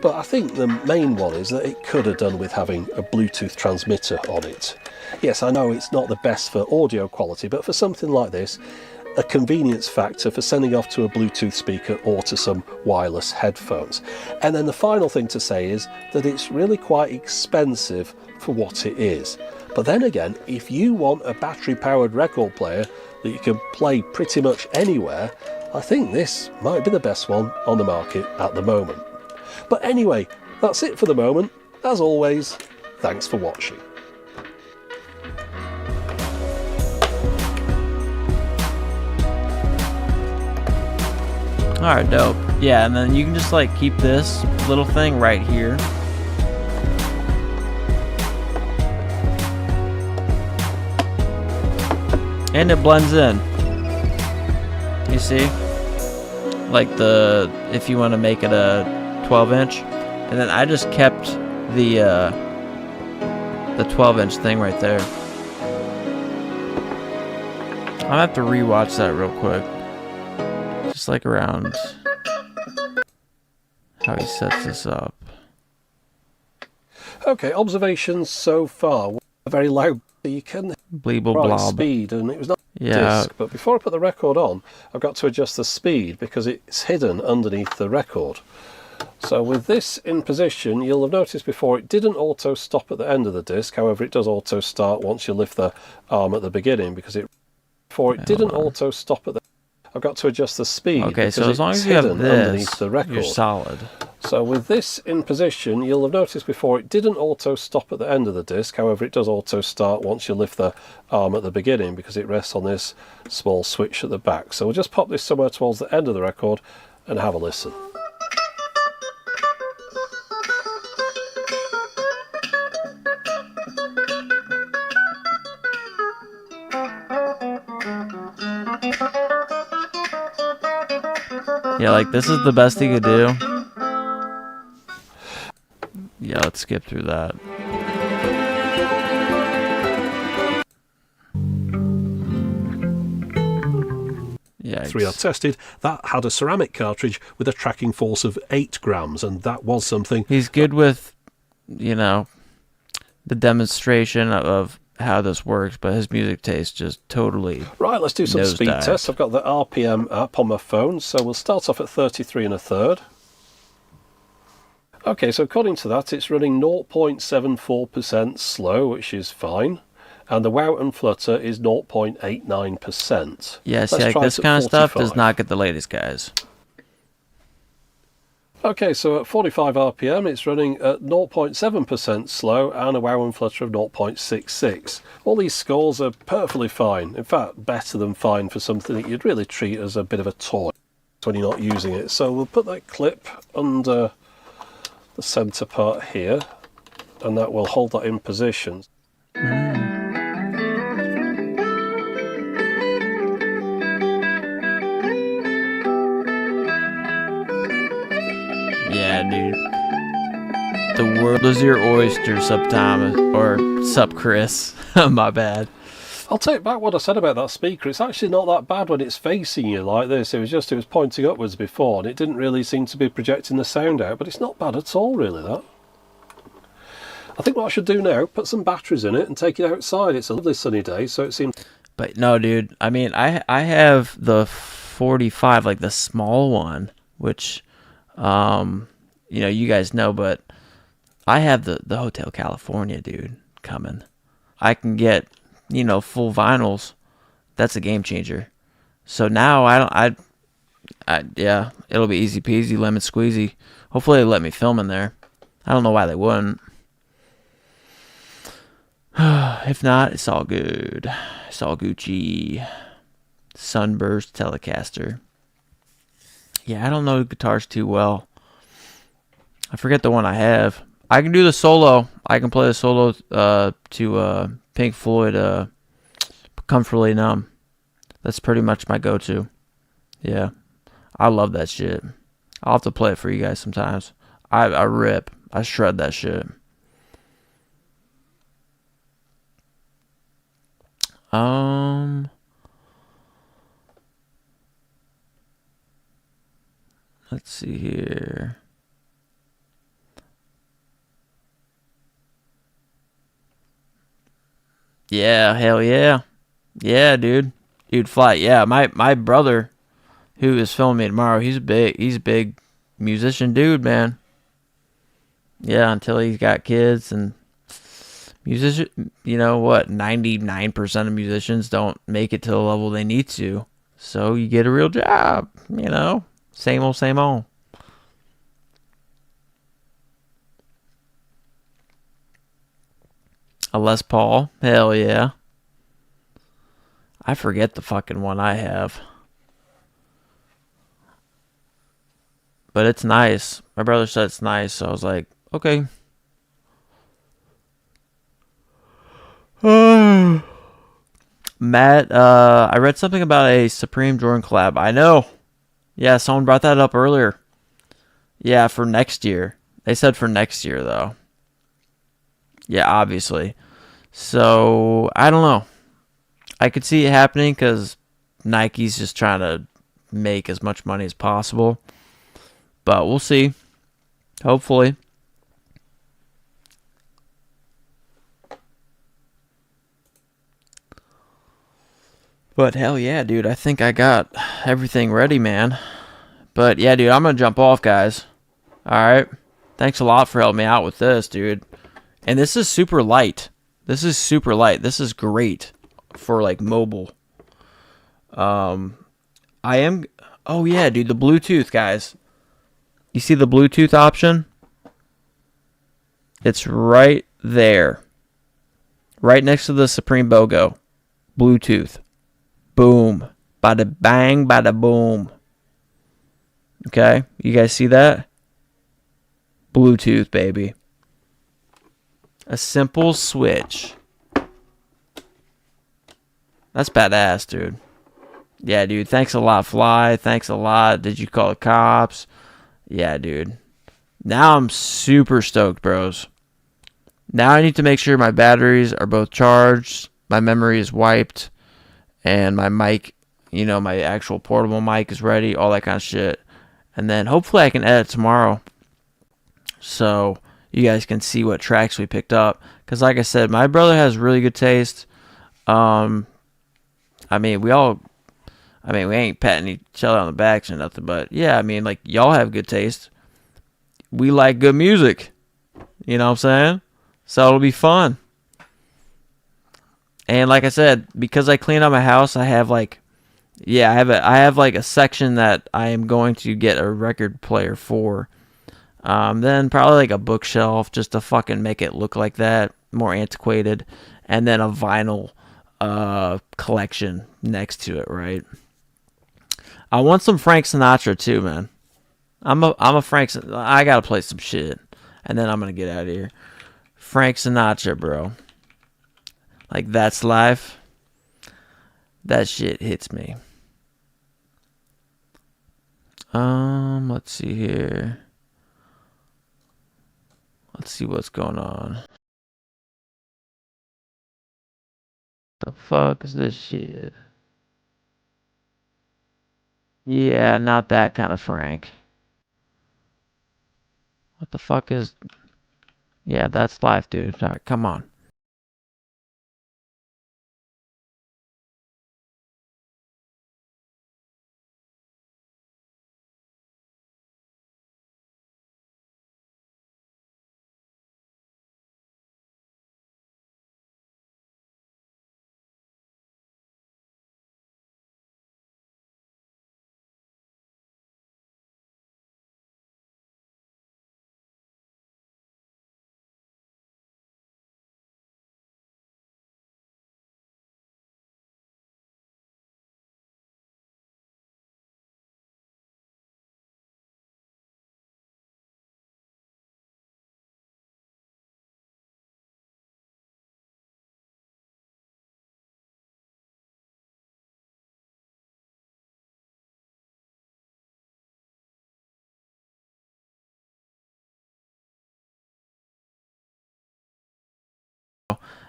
But I think the main one is that it could have done with having a Bluetooth transmitter on it. Yes, I know it's not the best for audio quality, but for something like this, a convenience factor for sending off to a Bluetooth speaker or to some wireless headphones. And then the final thing to say is that it's really quite expensive for what it is. But then again, if you want a battery-powered record player that you can play pretty much anywhere, I think this might be the best one on the market at the moment. But anyway, that's it for the moment. As always, thanks for watching.
Alright, dope. Yeah, and then you can just like keep this little thing right here. And it blends in. You see? Like if you want to make it a 12-inch. And then I just kept the 12-inch thing right there. I'll have to rewatch that real quick. Just like around how he sets this up.
Okay, observations so far. Very loud. You can
Bleeble
right
blob.
speed, and it was not
Yeah.
disc. But before I put the record on, I've got to adjust the speed because it's hidden underneath the record. So with this in position, you'll have noticed before it didn't auto stop at the end of the disc. However, it does auto start once you lift the arm at the beginning because it didn't auto stop at the. I've got to adjust the speed.
Okay, so
because
as long
it's
as you have
hidden
this,
underneath the record.
you're solid.
So with this in position, you'll have noticed before it didn't auto stop at the end of the disc. However, it does auto start once you lift the arm at the beginning because it rests on this small switch at the back. So we'll just pop this somewhere towards the end of the record and have a listen.
Yeah, like this is the best he could do. Yeah, let's skip through that. Yeah.
3 I tested, that had a ceramic cartridge with a tracking force of 8 grams, and that was something.
He's good with, you know, the demonstration of how this works, but his music taste just totally.
Right, let's do some speed
Nosedive.
tests. I've got the RPM app on my phone, so we'll start off at 33 1/3. Okay, so according to that, it's running 0.74% slow, which is fine. And the wow and flutter is 0.89%.
Yeah, see,
Let's
like
try
this
it at
kind of stuff
45.
does not get the latest, guys.
Okay, so at 45 RPM, it's running at 0.7% slow and a wow and flutter of 0.66. All these scores are perfectly fine. In fact, better than fine for something that you'd really treat as a bit of a toy when you're not using it. So we'll put that clip under the centre part here, and that will hold that in position.
Yeah, dude. The world is your oyster, Sup Thomas, or Sup Chris. My bad.
I'll take back what I said about that speaker. It's actually not that bad when it's facing you like this. It was pointing upwards before, and it didn't really seem to be projecting the sound out, but it's not bad at all, really, that. I think what I should do now, put some batteries in it and take it outside. It's a lovely sunny day, so it seems...
But no, dude. I mean, I have the 45, like the small one, which, you know, you guys know, but I have the Hotel California, dude, coming. I can get, you know, full vinyls. That's a game changer. So now yeah, it'll be easy peasy, lemon squeezy. Hopefully they let me film in there. I don't know why they wouldn't. If not, it's all good. It's all Gucci. Sunburst Telecaster. Yeah, I don't know guitars too well. I forget the one I have. I can do the solo. I can play the solo to Pink Floyd, Comfortably Numb. That's pretty much my go-to. Yeah. I love that shit. I'll have to play it for you guys sometimes. I shred that shit. Let's see here. Yeah, hell yeah. Yeah, dude. Dude, fly. Yeah, my brother, who is filming me tomorrow, he's a big musician dude, man. Yeah, until he's got kids and musician, you know what, 99% of musicians don't make it to the level they need to. So you get a real job, you know. Same old, same old. A Les Paul. Hell yeah. I forget the fucking one I have. But it's nice. My brother said it's nice, so I was like, okay. Matt, I read something about a Supreme Jordan collab. I know. Yeah, someone brought that up earlier. Yeah, for next year. They said for next year, though. Yeah, obviously. So, I don't know. I could see it happening because Nike's just trying to make as much money as possible. But we'll see. Hopefully. But hell yeah, dude. I think I got everything ready, man. But yeah, dude, I'm going to jump off, guys. Alright. Thanks a lot for helping me out with this, dude. And this is super light. This is super light. This is great for like mobile. I am. Oh yeah, dude, the Bluetooth, guys. You see the Bluetooth option? It's right there. Right next to the Supreme BOGO. Bluetooth. Boom. Bada bang, bada boom. Okay, you guys see that? Bluetooth, baby. A simple switch. That's badass, dude. Yeah, dude. Thanks a lot, Fly. Thanks a lot. Did you call the cops? Yeah, dude. Now I'm super stoked, bros. Now I need to make sure my batteries are both charged, my memory is wiped, and my mic, you know, my actual portable mic is ready, all that kind of shit. And then hopefully I can edit tomorrow so you guys can see what tracks we picked up. Because like I said, my brother has really good taste. I mean, we ain't patting each other on the backs or nothing, but yeah, I mean, like, y'all have good taste. We like good music. You know what I'm saying? So it'll be fun. And like I said, because I cleaned out my house, I have like, yeah, I have like a section that I am going to get a record player for. Then probably like a bookshelf just to fucking make it look like that, more antiquated, and then a vinyl collection next to it, right? I want some Frank Sinatra too, man. I'm a Frank. I gotta play some shit, and then I'm gonna get out of here. Frank Sinatra, bro. Like, That's Life. That shit hits me. Let's see here. Let's see what's going on. The fuck is this shit? Yeah, not that kind of Frank. What the fuck is... Yeah, That's Life, dude. Alright, come on.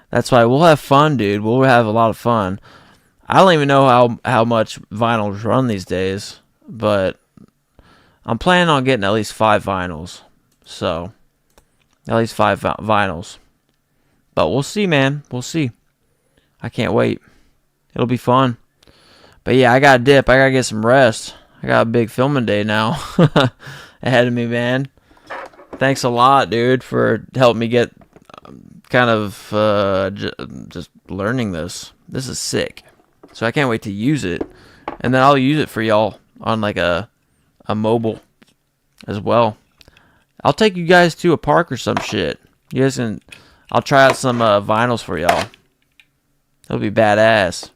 That's why we'll have fun, dude. We'll have a lot of fun. I don't even know how much vinyls run these days, but I'm planning on getting at least 5 vinyls. So, at least 5 vinyls. But we'll see, man. We'll see. I can't wait. It'll be fun. But yeah, I gotta dip. I gotta get some rest. I got a big filming day now ahead of me, man. Thanks a lot, dude, for helping me get kind of just learning this. This is sick. So I can't wait to use it. And then I'll use it for y'all on like a mobile as well. I'll take you guys to a park or some shit. You guys can I'll try out some vinyls for y'all. That'll be badass.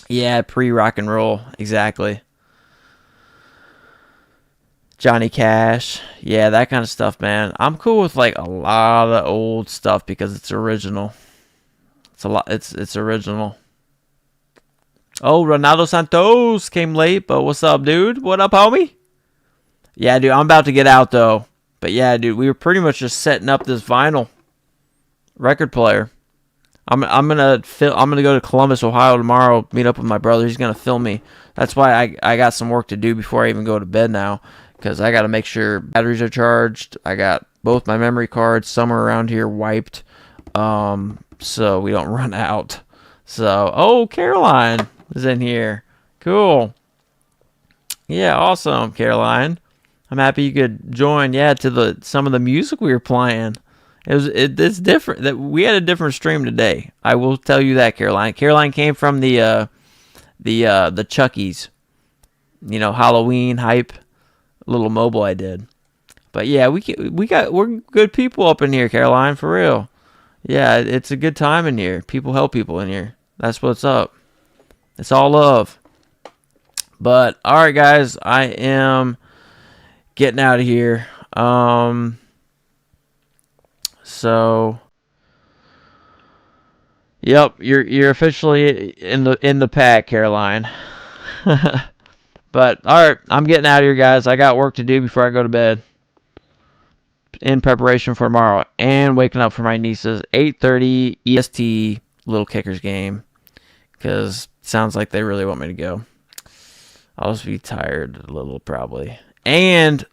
Yeah, pre-rock and roll. Exactly. Johnny Cash. Yeah, that kind of stuff, man. I'm cool with like a lot of old stuff because it's original. It's a lot. It's original. Oh, Ronaldo Santos came late, but what's up, dude? What up, homie? Yeah, dude, I'm about to get out though. But yeah, dude, we were pretty much just setting up this vinyl record player. I'm gonna go to Columbus, Ohio tomorrow. Meet up with my brother. He's gonna film me. That's why I got some work to do before I even go to bed now, because I got to make sure batteries are charged. I got both my memory cards somewhere around here wiped, so we don't run out. So, oh, Caroline is in here. Cool. Yeah, awesome, Caroline. I'm happy you could join. Yeah, to some of the music we were playing. It's different. That we had a different stream today. I will tell you that, Caroline. Caroline came from the Chuckies, Halloween hype little mobile I did. But yeah, we're good people up in here, Caroline, for real. Yeah, it's a good time in here. People help people in here. That's what's up. It's all love. But all right, guys, I am getting out of here. So, yep, you're officially in the pack, Caroline. But all right, I'm getting out of here, guys. I got work to do before I go to bed. In preparation for tomorrow and waking up for my niece's 8:30 EST Little Kickers game, because it sounds like they really want me to go. I'll just be tired a little probably. And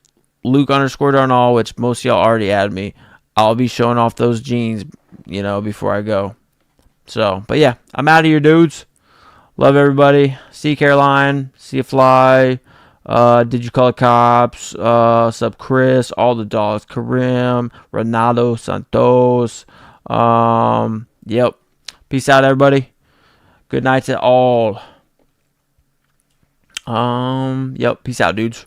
Luke_Darnall, which most of y'all already added me. I'll be showing off those jeans, before I go. So, but yeah, I'm out of here, dudes. Love everybody. See you, Caroline. See you, Fly. Did you call the cops? Sub Chris, all the dogs, Karim, Ronaldo Santos. Yep. Peace out, everybody. Good night to all. Yep. Peace out, dudes.